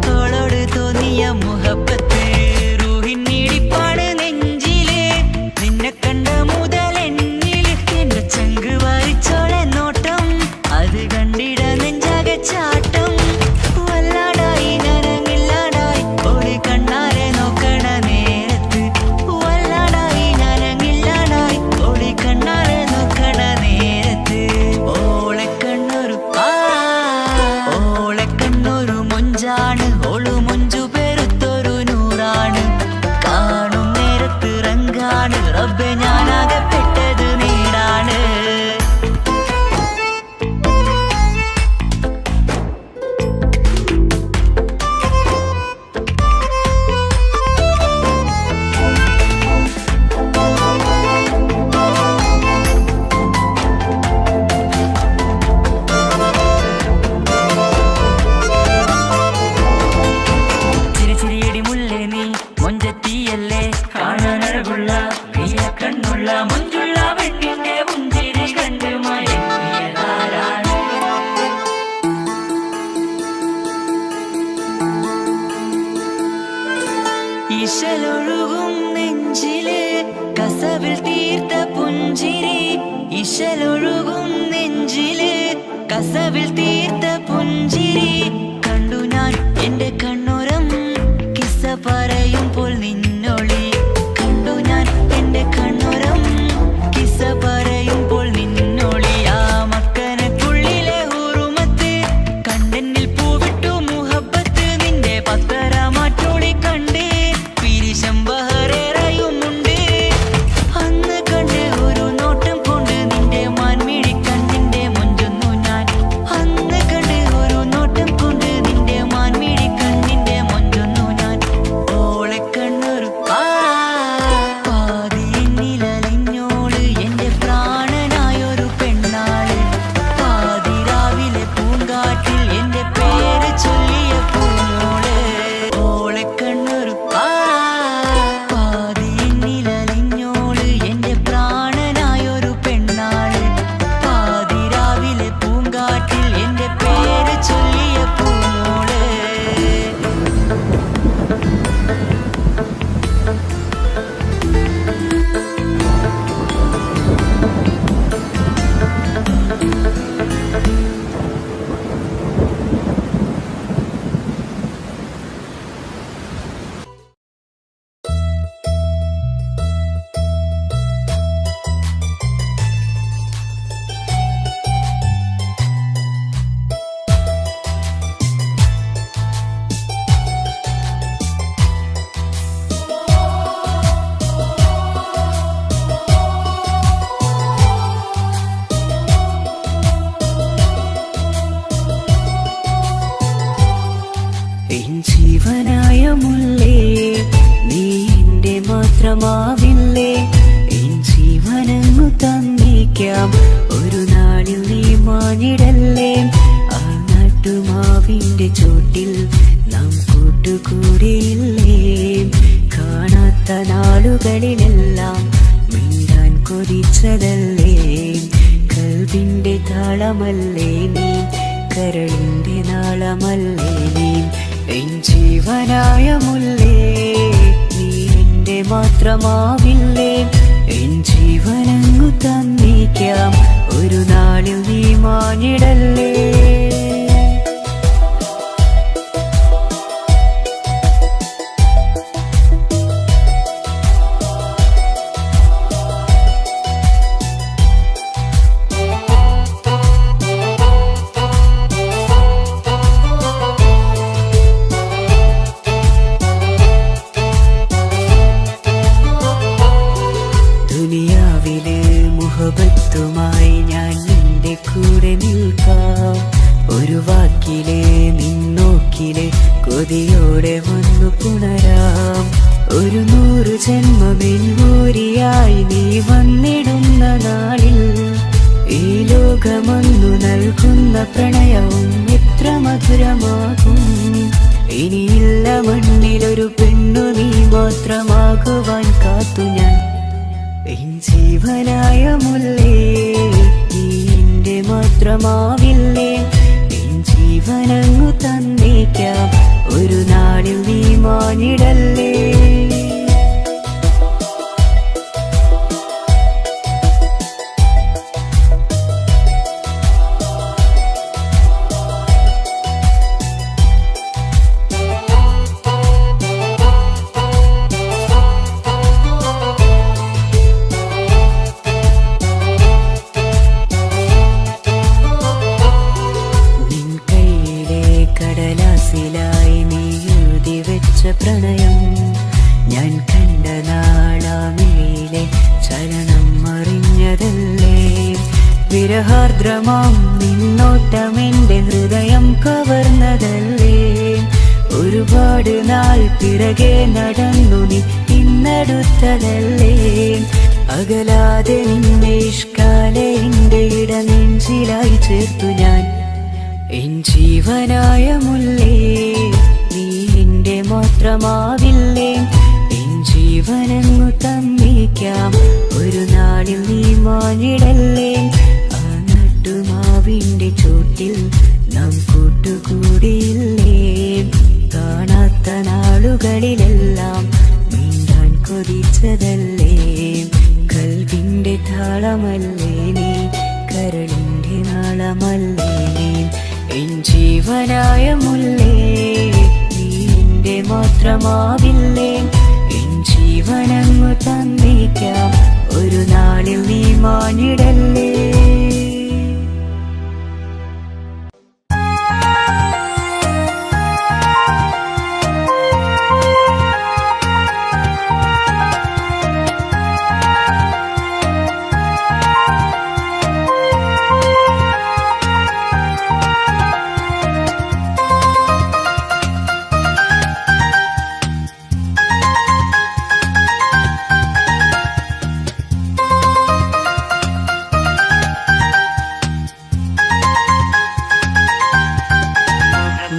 അവളോട് തോന്നിയ മുഹബത്ത് റൂഹിൻ നീടിപ്പാണ് നെഞ്ചില് നിന്നെ കണ്ട മുതൽ എന്നില് എന്റെ ചങ്ക് വായിച്ചോളെ നോട്ടം അത് കണ്ടിട നെഞ്ചാകെ ചാട്ടം വല്ലാടായി നനങ്ങില്ലാടായി ഓടി കണ്ണാരെ നോക്കണ നേരത്ത് വല്ലാടായി നനങ്ങില്ലാടായി ഓടി കണ്ണാരെ നോക്കണ നേരത്ത് ഓളെ കണ്ണൊരു മൊഞ്ചാണ് ഓളു മൊഞ്ചു പെരുത്തൊരു നൂറാണ് കാണും നേരത്ത് റങ്കാണ് റബ്ബെ ഞാനാകപ്പെട്ടത് നേരാണ് ചിരിച്ചിരിയടി മുല്ലേ നീ മൊഞ്ചത്തിയല്ലേ കാണാനഴകുള്ള നീല കണ്ണുള്ള മൊഞ്ചുള്ള പെണ്ണിന്റെ പുഞ്ചിരി കണ്ട് മയങ്ങിയതാരാണ് ഇശലൊഴുകും നെഞ്ചില് കസവിൽ തീർത്ത പുഞ്ചിരി ഇശലൊഴുകും നെഞ്ചില് കസവിൽ തീർത്ത പുഞ്ചിരി കണ്ടു ഞാൻ എന്റെ കണ്ണുരം കിസ്സ പറയുമ്പോൾ നിന്നൊളി കണ്ടു ഞാൻ എന്റെ കണ്ണുരം കിസ്സ പറയുമ്പോൾ നിന്നൊളി ആ മക്കനക്കുള്ളിലെ ഹുറുമത്ത് കണ്ടെന്നിൽ പൂവിട്ടു മുഹബത്ത് നിന്റെ പത്തര മാറ്റോളി കണ്ട് പിരിശം ബഹറേറയുമുണ്ട് അന്ന് കണ്ട് ഒരു നോട്ടം കൊണ്ട് നിന്റെ മാൻമിഴി കണ്ണിന്റെ മൊഞ്ചൊന്നു ഞാൻ അന്ന് കണ്ട് ഒരു നോട്ടം കൊണ്ട് നിന്റെ മാൻമിഴി കണ്ണിന്റെ മൊഞ്ചൊന്നു ഞാൻ ഓളെ കണ്ണൊരു പാതിന്നിലലിഞ്ഞോള് എന്റെ പ്രാണനായൊരു പെണ്ണാള് പാതിരാവിലെ പൂങ്കാറ്റിൽ എന്റെ പേര് ചൊല്ലിയ പൂമോള് ഓളെ കണ്ണൊരു പാതിന്നിലലിഞ്ഞോള് എന്റെ പ്രാണനായൊരു പെണ്ണാള് പാതിരാവിലെ പൂങ്കാറ്റിൽ എന്റെ പേര് ചൊല്ലിയ പൂമോള് എൻ ജീവനായ മുല്ലേ നീ എന്റെ മാത്രമാവില്ലേ എൻ ജീവനങ്ങു തന്നേക്കാം ഒരു നാളിൽ നീ മാഞ്ഞിടല്ലേ ആ നാട്ടുമാവിന്റെ ചോട്ടിൽ നാം കൂട്ടുകൂടിയില്ലേ കാണാത്ത നാളുകളിലെല്ലാം മിണ്ടാൻ കൊതിച്ചതല്ലേ കൽവിന്റെ താളമല്ലേ നീ കരളിന്റെ നാളമല്ലേ നീ എൻ ജീവനായ മുല്ലേ നീ എന്റെ മാത്രമാവില്ലേ എൻ ജീവനങ്ങു തന്നേക്കാം ഒരു നാളിൽ നീ മാഞ്ഞിടല്ലേ ദുനിയാവിലെ മുഹബത്തുമായി ഞാൻ നിന്റെ കൂടെ നിൽക്കാം പ്രണയവും എത്ര മധുരമാകും. ഇനിയില്ല മണ്ണിലൊരു പെണ്ണു നീ മാത്രമാകുവാൻ കാത്തു ഞാൻ. എൻ ജീവനായ മുല്ലേ നീ എന്റെ മാത്രമാവില്ലേ. എൻ ജീവനങ്ങു തന്നേക്കാം, ഒരു നാളിൽ നീ മാനിടല്ലേ. കടലാസിലായി നീ എഴുതി വെച്ച പ്രണയം ഞാൻ കണ്ട നാളാമിഴിയിലെ ചലനം അറിഞ്ഞതല്ലേ. വിരഹാർദ്രമാം നിന്നോട്ടം എൻ്റെ ഹൃദയം കവർന്നതല്ലേ. ഒരുപാട് നാൾ പിറകെ നടന്നു നീ ഇന്നടുത്തതല്ലേ. അകലാതെ നിന്നെ ഇഷ്കാലെ എൻ്റെ ഇടനെഞ്ചിലായി ചേർത്തു ഞാൻ. എൻ ജീവനായ മുല്ലേ നീ എന്റെ മാത്രമാവില്ലേ. എൻ ജീവനങ്ങു തന്നേക്കാം, ഒരു നാളിൽ നീ മാനിടല്ലേ. ആ നട്ടുമാവിന്റെ ചോട്ടിൽ നാം കൂട്ടുകൂടിയില്ലേ. കാണാത്ത നാളുകളിലെല്ലാം നീന്താൻ കൊതിച്ചതല്ലേ. കൽവിന്റെ താളമല്ലേ നീ, കരളിന്റെ നാളമല്ലേ നീ. എൻ ജീവനായ മുല്ലേ നീ എന്റെ മാത്രമാവില്ലേ. എൻ ജീവനങ്ങു തന്നേക്കാം, ഒരു നാളിൽ നീ മാനിടല്ലേ.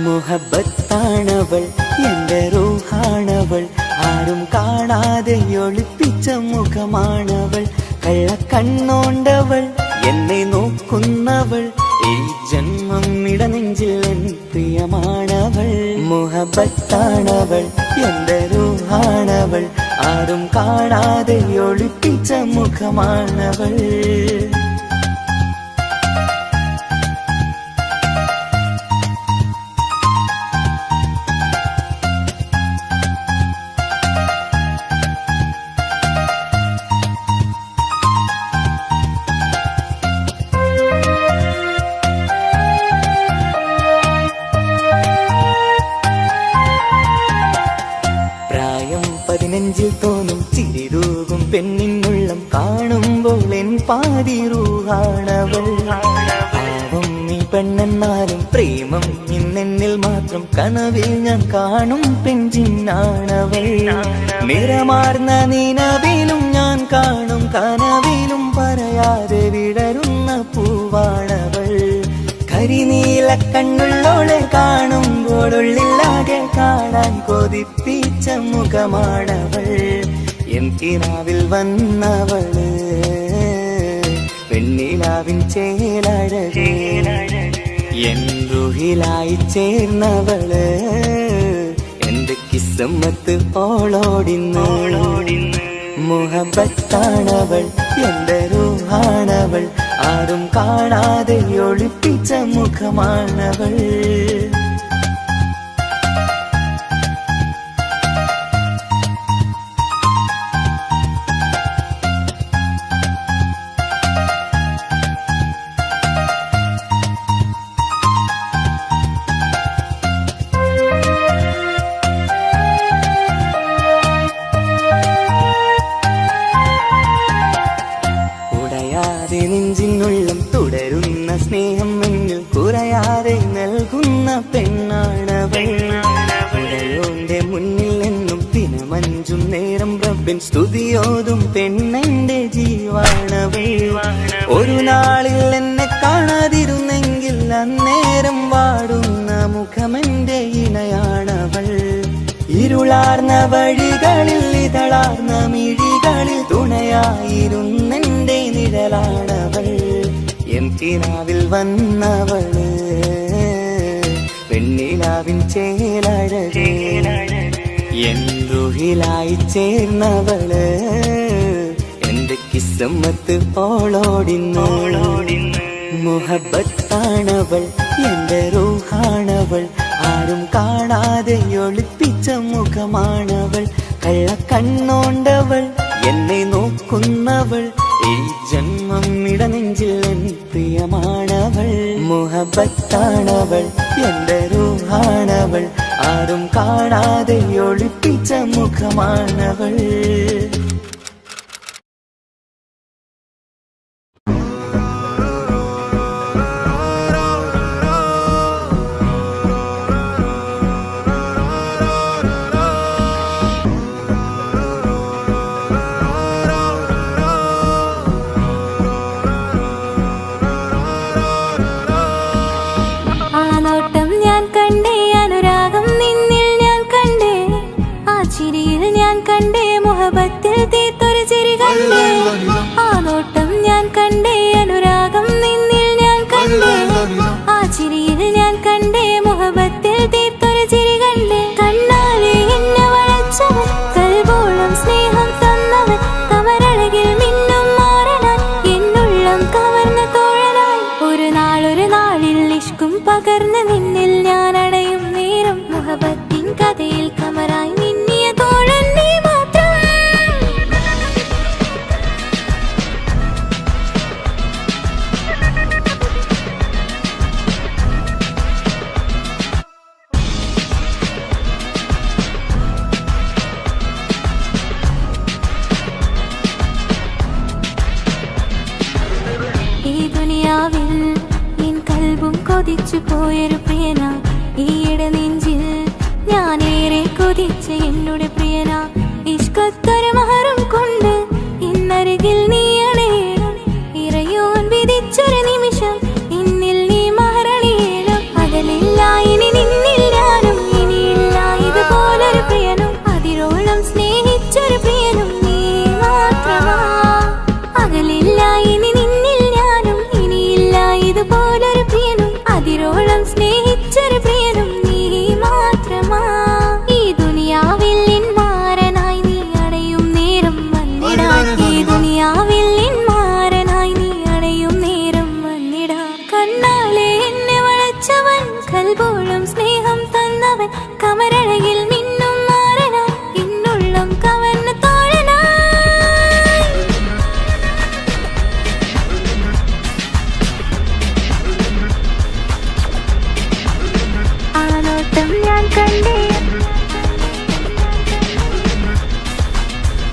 മുഹബത്താണവൾ എൻ്റെ റൂഹാണവൾ, ആരും കാണാതെ ഒളിപ്പിച്ച മുഖമാണവൾ. കള്ളക്കണ്ണോണ്ടവൾ എന്നെ നോക്കുന്നവൾ, ഈ ജന്മം ഇടനെഞ്ചിൽ എൻ പ്രിയമാണവൾ. മുഹബത്താണവൾ എൻ്റെ റൂഹാണവൾ, ആരും കാണാതെ ഒളിപ്പിച്ച മുഖമാണവൾ. നെഞ്ചിൽ തോന്നും ചിരിതൂകും പെണ്ണിനുള്ളം കാണുമ്പോൾ എൻ പാതി റൂഹാണവൾ. പാവം നീ പെണ്ണെന്നാലും പ്രേമം ഇന്നെന്നിൽ മാത്രം, കനവിൽ ഞാൻ കാണും പെഞ്ചിന്നാണവൾ. നിറമാർന്ന നിലവിലും ഞാൻ കാണും കനവിലും പറയാതെ വിടരുന്ന പൂവാണവൾ. കരിനീല കണ്ണുള്ളോളെ കാണുമ്പോഴുള്ളിലാകെ കാണാൻ കൊതിപ്പിച്ച മുഖമാണവൾ. എൻ കിനാവിൽ വന്നവള് പെണ്ണിലാവിൻ ചേലഴകേ, എൻ റുഹിലായി ചേർന്നവള് എന്റെ കിസ്മത്ത് ഓളോടിന്ന്. മുഹബത്താണവൾ എൻ്റെ റൂഹാണവൾ, ആരും കാണാതെ ഒളിപ്പിച്ച മുഖമാണവൾ. നെഞ്ചിനുള്ളം തുടരുന്ന സ്നേഹം എന്നിൽ കുറയാതെ നൽകുന്ന പെണ്ണാണവൾ. ഉടയോന്റെ മുന്നിൽ നിന്നും ദിനമഞ്ചും നേരം റബ്ബിൻ സ്തുതിയോതും പെണ്ണെന്റെ ജീവാണവൾ. ഒരു നാളിൽ എന്നെ കാണാതിരുന്നെങ്കിൽ അന്നേരം വാടുന്ന മുഖമെന്റെ ഇണയാണവൾ. ഇരുളാർന്ന വഴികളിൽ ഇതളാർന്ന മിഴികളിൽ തുണയായിരുന്നെന്റെ നിഴലാണവൾ. എൻ കിനാവിൽ വന്നവള് വെണ്ണിലാവിൻ ചേലഴകേ, എൻ റുഹിലായി ചേർന്നവള് എന്റെ കിസ്മത്ത് ഓളോടിന്ന്. മുഹബത്താണവൾ എന്റെ റൂഹാണവൾ, ആരും കാണാതെ ഒളിപ്പിച്ച മുഖമാണവൾ. കള്ളക്കണ്ണോണ്ടവൾ എന്നെ നോക്കുന്നവൾ, ഈ ജന്മം ഇടനെഞ്ചിൽ എൻ പ്രിയമാണവൾ. മുഹബത്താണവൾ എന്റെ റൂഹാണവൾ, ആരും കാണാതെ ഒളിപ്പിച്ച മുഖമാണവൾ. മുഹബത്തിൽ തീർത്തൊരു ചിരി കണ്ടേ, ആ നോട്ടം ഞാൻ കണ്ടേ, അനുരാഗം നിന്നിൽ ഞാൻ കണ്ടേ, ആ ചിരിയിൽ ഞാൻ കണ്ടേ, മുഹബത്തിൽ തീർത്തൊരു ചിരി കണ്ടേ. കണ്ണാലെ എന്നെ വളച്ചവൻ, കൽബോളം സ്നേഹം തന്നവൻ, കമരഴകിൽ മിന്നും മാറനാൻ, എന്നുള്ളം കവർന്ന തോഴനായി. ഒരു നാളിൽ ഇഷ്കും പകർന്ന് നിന്നിൽ ഞാൻ അടയും നേരം, മുഹബത്തിൻ കഥയിൽ കമറായി മിന്നിയ തോഴൻ നീ മാത്രം. എൻ കൽബും കൊതിച്ചു പോയൊരു പ്രിയന, ഈയിടെ നെഞ്ചിൽ ഞാനേറെ കൊതിച്ച എന്നുടെ പ്രിയന. ഇഷ്കത്തൊരു മഹറും കൊണ്ട് ഇന്നരികിൽ നീ അണയണം, ഇറയോൻ വിധിച്ചൊരു നിമിഷം ഇന്നിൽ നീ മഹറണിയേണം. അകലില്ല ഇനി നിന്നിൽ ഞാനും, ഇനിയില്ല ഇതുപോലൊരു പ്രിയനും, അതിരോളം സ്നേഹിച്ചൊരു പ്രിയനും നീ മാത്രമാ. അകലില്ല ഇനി നിന്നിൽ ഞാനും, ഇനിയില്ല ഇതുപോലൊരു പ്രിയനും, അതിരോളം സ്നേഹിച്ചൊരു പ്രിയനും നീ മാത്രമാ. ഈ ദുനിയാവിൽ എൻ മാരനായി നീ അടയും നേരം വന്നിടാൻ, ഈ ദുനിയാവിൽ എൻ മാരനായി നീ അടയും നേരം വന്നിടാൻ. കണ്ണാലെ എന്നെ വളച്ചവൻ, കൽബോളം സ്നേഹം തന്നവൻ, കമരഴകിൽ മിന്നും മാറനാൻ, എന്നുള്ളം കവർന്ന തോഴനായി. ഞാൻ കണ്ടേ,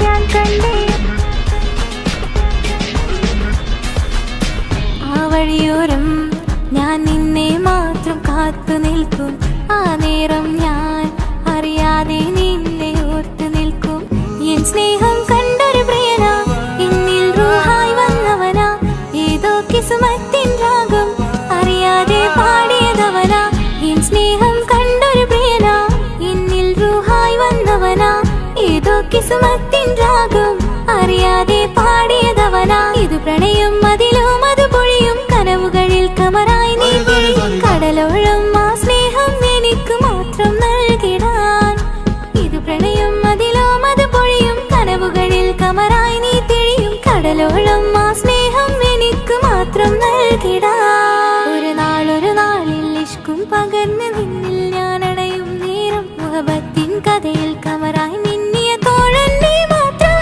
ഞാൻ കണ്ടേ, ആ വഴിയോരം ഞാൻ നിന്നെ മാത്രം കാത്തു നിൽക്കും, ആ നേരം ഞാൻ അറിയാതെ നിന്നെ ഓർത്തു നിൽക്കും. എൻ സ്നേഹം കണ്ടൊരു പ്രിയന, എന്നിൽ റൂഹായി വന്നവനാ, ഏതോ കിസ്മത്തിൻ രാഗം അറിയാതെ പാടിയതവനാ. എൻ സ്നേഹം കണ്ടൊരു പ്രിയന, എന്നിൽ റൂഹായി വന്നവനാ, ഏതോ കിസ്മത്തിൻ രാഗം അറിയാതെ പാടിയതവനാ. ഇത് പ്രണയം അതിലും അത് പൊഴിയും, കനവുകളിൽ കമറായി നീ കടലോളം ആ സ്നേഹം എനിക്ക് മാത്രം നൽകിടാൻ. ഇത് പ്രണയം അതിലും അത് പൊഴിയും, കനവുകളിൽ കമറായി നീ തെളിയും, കടലോളം ആ സ്നേഹം എനിക്ക് മാത്രം നൽകിടാൻ. ഒരു നാളിൽ ഇഷ്കും പകർന്ന് നിന്നിൽ ഞാൻ അടയും നേരം, മുഹബത്തിൻ കഥയിൽ കമറായി മിന്നിയ തോഴൻ നീ മാത്രം.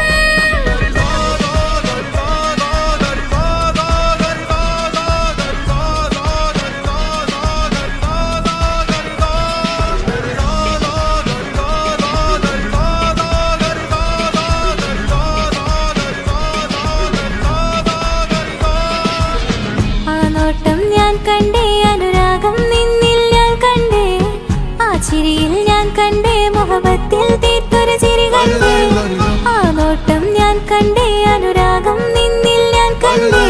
ആ നോട്ടം ഞാൻ കണ്ടേ, അനുരാഗം നിന്നിൽ ഞാൻ കണ്ടേ, ആ ചിരിയിൽ ഞാൻ കണ്ടേ, മുഹബത്തിൽ തീർത്തൊരു ചിരി കണ്ടേ. ആ നോട്ടം ഞാൻ കണ്ടേ, അനുരാഗം നിന്നിൽ ഞാൻ കണ്ടേ,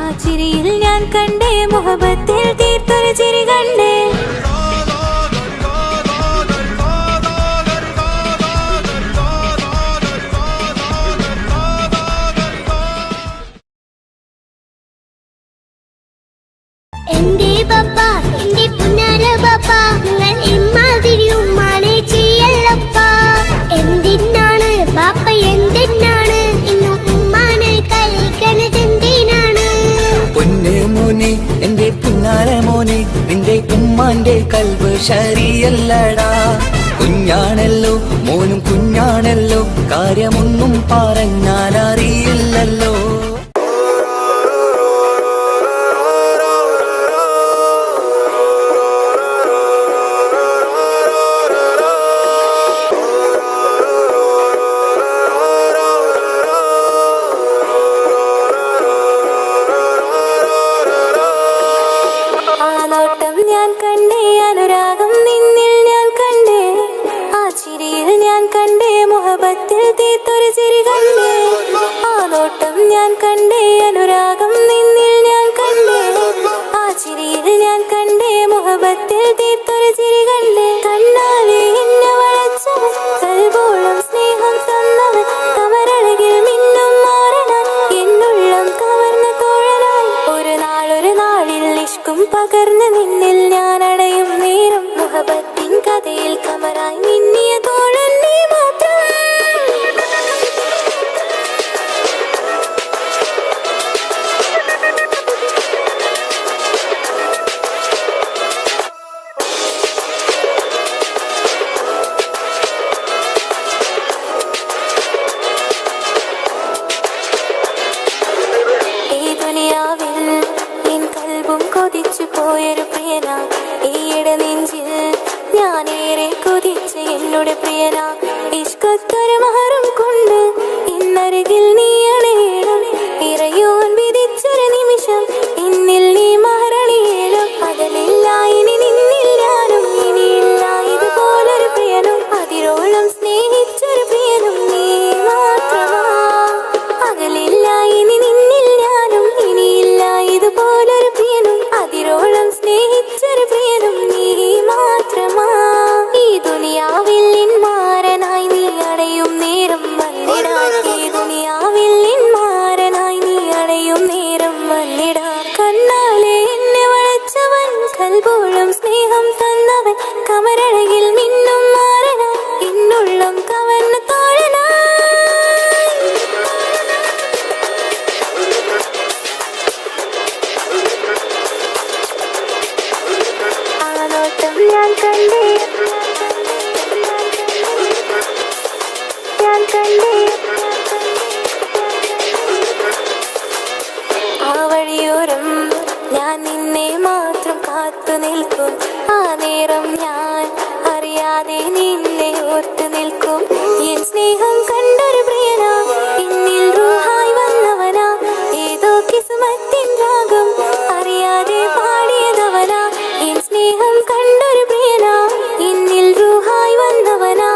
ആ ചിരിയിൽ ഞാൻ കണ്ടേ, മുഹബത്തിൽ തീർത്തൊരു ബാപ്പ എന്റെ പുന്നാര ബാപ്പ നിങ്ങൾ ഇമ്മാതിരി ഉമ്മാനെ ചെയ്യല്ലപ്പ എന്തിനാണ് ബാപ്പ എന്തിനാണ് ഇന്നും ഉമ്മാനെ കളിക്കണതെന്തിനാണ് പൊന്നെ മോനെ എന്റെ പുന്നാര മോനെ നിന്റെ ഉമ്മാന്റെ കൽബ് ശരിയല്ലടാ കുഞ്ഞാണല്ലോ മോനും കുഞ്ഞാണല്ലോ കാര്യമൊന്നും പറഞ്ഞാൽ അറിയില്ലല്ലോ ഞാൻ കണ്ടേ അനുരാഗം നിന്നിൽ ഞാൻ കണ്ടേ ആ ചിരിയിൽ ഞാൻ കണ്ടേ മുഹബത്തിൽ തീർത്തൊരു ചിരി കണ്ടേ ആ നോട്ടം ഞാൻ കണ്ടേ അനുരാഗം നിന്നിൽ ഞാൻ കണ്ടേ ആ ചിരിയിൽ ഞാൻ കണ്ടേ മുഹബത്തിൽ തീർത്തൊരു ചിരി കണ്ടേ കണ്ണാലെ എന്നെ വളച്ചവൻ കൽബോളം സ്നേഹം തന്നവൻ കമരഴകിൽ മിന്നും മാറനാൻ എന്നുള്ളം കവർന്ന തോഴനായി ഒരു നാളിൽ ഇഷ്കും പകർന്ന് നിന്നിൽ ഞാൻ അടയും നേരം മുഹബത്തിൻ കഥയിൽ കമറായി മിന്നിയ തോഴൻ നീ മാത്രം ഈ ദുനിയാവിൽ എൻ കൽബും കൊതിച്ചു പോയൊരു പ്രിയന ഈയിടെ നെഞ്ചിൽ ഞാനേറെ കൊതിച്ച് എന്നോട് പ്രിയന ഇഷ്കത്തൊരു മഹറും കൊണ്ട് ഇന്നരികിൽ നീ അണയണം ഇറയോൻ വിധിച്ചൊരു നിമിഷം ഇന്നിൽ നീ മഹറണിയേണം പകലില്ല ഇനി നിന്നിൽ ഞാനും ഇനിയില്ല ഇതുപോലൊരു പ്രിയനും അതിരോളം സ്നേഹിച്ചൊരു പ്രിയനും നീ മാത്രമാ പകലില്ല ഇനി നിന്നിൽ ഞാനും ഇനിയില്ല ഇതുപോലൊരു പ്രിയനും അതിരോളം സ്നേഹിച്ചൊരു പ്രിയനും നീ മാത്രമാ ഈ ദുനിയാവിൽ മാരനായി നീ അടയും നേരം വന്നിടാൻ ഈ ദുനിയാവിൽ മാരനായി നീ അടയും നേരം വന്നിടാൻ കണ്ണാലെ എന്നെ വളച്ചവൻ കൽബോളം സ്നേഹം തന്നവൻ കമരഴകിൽ മിന്നും മാറനാൻ എന്നുള്ളം കവർന്ന തോഴനായി ആ നോട്ടം ഞാൻ കണ്ടേ ഞാൻ കണ്ടേ ആ വഴിയോരം ഞാൻ നിന്നെ മാത്രം കാത്തു നിൽക്കും ആ നേരം ഞാൻ അറിയാതെ നിന്നെ ഓർത്തു നിൽക്കും എൻ സ്നേഹം കണ്ടൊരു പ്രിയനാ എന്നിൽ റൂഹായി വന്നവനാ ഏതോ കിസ്മത്തിൻ രാഗം അറിയാതെ പാടിയതവനാ എൻ സ്നേഹം കണ്ടൊരു പ്രിയനാ എന്നിൽ റൂഹായി വന്നവനാ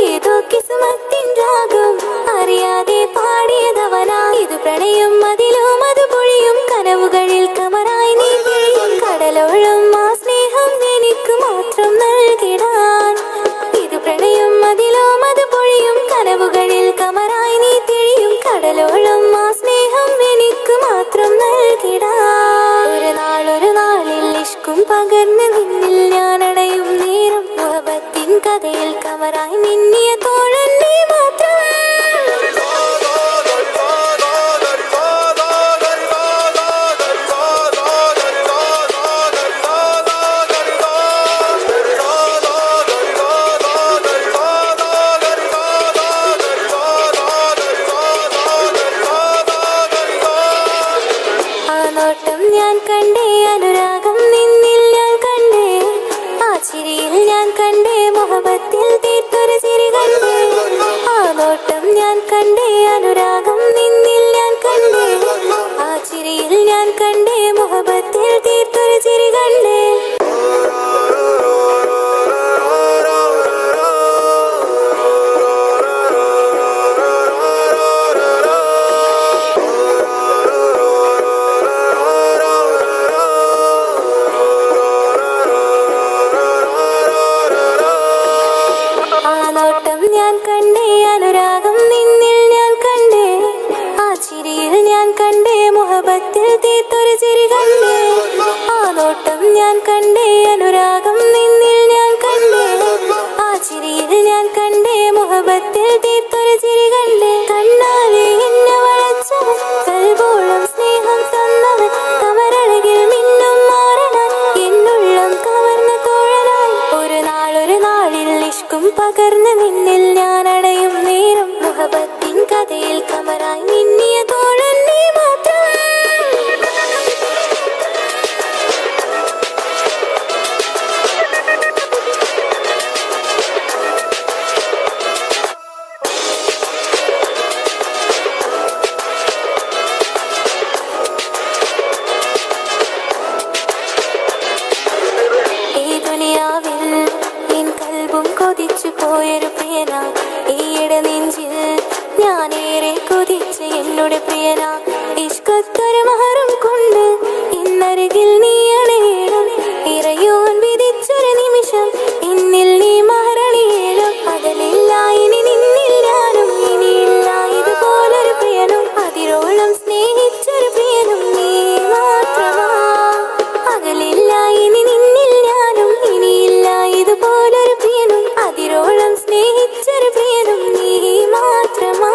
ഏതോ കിസ്മത്തിൻ രാഗം അറിയാതെ പാടിയതവനാ ഇത് പ്രണയം അതിലും അത് പൊഴിയും കനവുകളിൽ കമറായി നീ പൊഴിയും കടലോളം ആ സ്നേഹം എനിക്ക് മാത്രം നൽകിടാൻ ഇത് പ്രണയം അതിലും അത് പൊഴിയും കനവുകളിൽ കമറായി നീ തിഴിയും കടലോളം ആ സ്നേഹം എനിക്ക് മാത്രം നൽകിടാൻ ഒരു നാളിൽ ഇഷ്കും പകർന്ന് നിന്നിൽ ഞാൻ അടയും നേരം മുഹബത്തിൻ കഥയിൽ കമറായി മിന്നിയ തോഴൻ നീ മാത്രം ആ നോട്ടം ഞാൻ കണ്ടേ അനുരാഗം നിന്നിൽ ഞാൻ കണ്ടേ ആ ചിരിയിൽ ഞാൻ കണ്ടേ മുഹബത്തിൽ തീർത്തൊരു ചിരി കണ്ടേ ഞാൻ കണ്ടേ അനുരാഗം നിന്നിൽ ഞാൻ കണ്ടേ ആ ചിരിയിൽ ഞാൻ കണ്ടേ മുഹബത്തിൽ തീർത്തൊരു ചിരി കണ്ടേ കണ്ണാലെ എന്നെ വളച്ചവൻ കൽബോളം സ്നേഹം തന്നവൻ കമരഴകിൽ മിന്നും മാറനാൻ എന്നുള്ളം കവർന്ന തോഴനായി ഒരു നാളിൽ ഇഷ്കും പകർന്ന് നിന്നിൽ ഞാൻ അടയും നേരം മുഹബത്തിൻ കഥയിൽ കമറായി മിന്നിയ തോഴൻ നീ മാത്രം കൊതിച്ചു പോയൊരു പ്രിയന ഈയിടെ നെഞ്ചിൽ ഞാനേറെ കൊതിച്ച് എന്നോട് പ്രിയന ഇഷ്കത്തൊരു മഹറും കൊണ്ട് ഇന്നരികിൽ നീ അണയണം ഇറയോൻ വിധിച്ചൊരു നിമിഷം എന്നിൽ നീ മഹറണിയേണം പകലില്ല ഇനി നിന്നിൽ ഞാനും ഇനിയില്ല ഇതുപോലൊരു പ്രിയനും അതിരോളം സ്നേഹിച്ചൊരു പ്രിയനും നീ മാത്രമാ പകലില്ല ഇനി നിന്നിൽ ഞാനും ഇനിയില്ല ഇതുപോലൊരു പ്രിയനും അതിരോളം സ്നേഹിച്ചൊരു പ്രിയനും നീ മാത്രമാ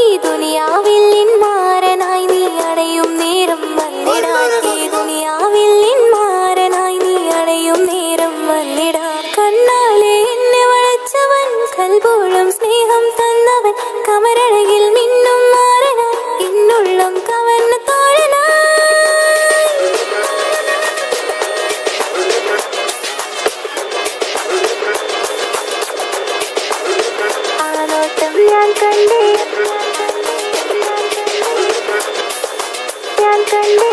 ഈ ദുനിയാവിൽ മാറനായി നീ അടയും നേരം വന്നിടാൻ ഈ ദുനിയാവിൽ മാറനായി നീ അടയും നേരം വന്നിടാൻ കണ്ണാലെ എന്നെ വളച്ചവൻ കൽബോളം സ്നേഹം തന്നവൻ കമരഴകിൽ മിന്നും മാറനാൻ എന്നുള്ളം കവർന്ന തോഴനായി ഞാൻ കണ്ടേ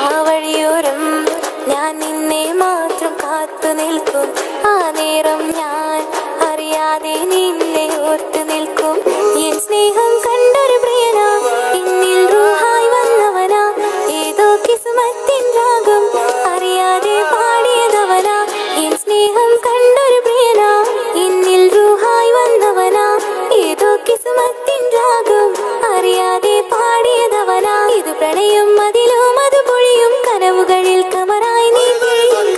ആ വഴിയോരം ഞാൻ നിന്നെ മാത്രം കാത്തു നിൽക്കും ആ നേരം ഞാൻ അറിയാതെ നിന്നെ ഓർത്തു നിൽക്കും എൻ സ്നേഹം കണ്ടൊരു പ്രിയനാ എന്നിൽ റൂഹായി വന്നവനാ ഏതോ കിസ്മത്തിൻ രാഗം അറിയാതെ പാടിയതവനാ എൻ സ്നേഹം കണ്ടൊരു പ്രിയനാ എന്നിൽ റൂഹായി വന്നവനാ ഏതോ കിസ്മത്തിൻ രാഗം അറിയാതെ പാടിയതവനാ ഇത് പ്രണയം അതിലും അത് പൊഴിയും കനവുകളിൽ കമറായി നീ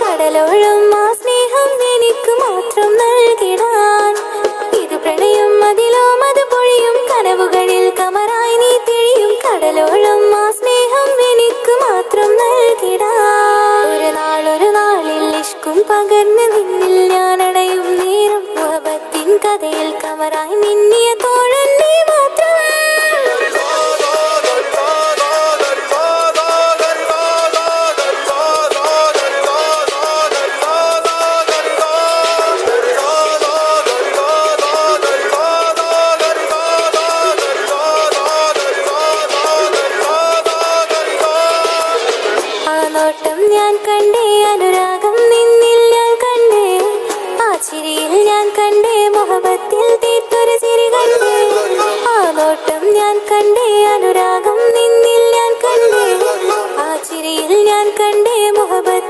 കടലോളം ആ സ്നേഹം എനിക്ക് മാത്രം നൽകിടാൻ ഇത് പ്രണയം അതിലും അത് പൊഴിയും കനവുകളിൽ കമറായി നീ തെളിയും കടലോളം ആ സ്നേഹം എനിക്ക് മാത്രം നൽകിടാൻ ഒരു നാളിൽ ഇഷ്കും പകർന്ന് നിന്നിൽ ഞാൻ അടയും നേരം മുഹബത്തിൻ കഥയിൽ കമറായി മിന്നിയ തോഴൻ നീ മാത്രം ഞാൻ കണ്ടേ അനുരാഗം നിന്നിൽ ഞാൻ കണ്ടേ ആ ചിരിയിൽ ഞാൻ കണ്ടേ മുഹബത്തിൽ തീർത്തൊരു ചിരി കണ്ടേ ആ നോട്ടം ഞാൻ കണ്ടേ അനുരാഗം നിന്നിൽ ഞാൻ കണ്ടേ ആ ചിരിയിൽ ഞാൻ കണ്ടേ മുഹബത്തിൽ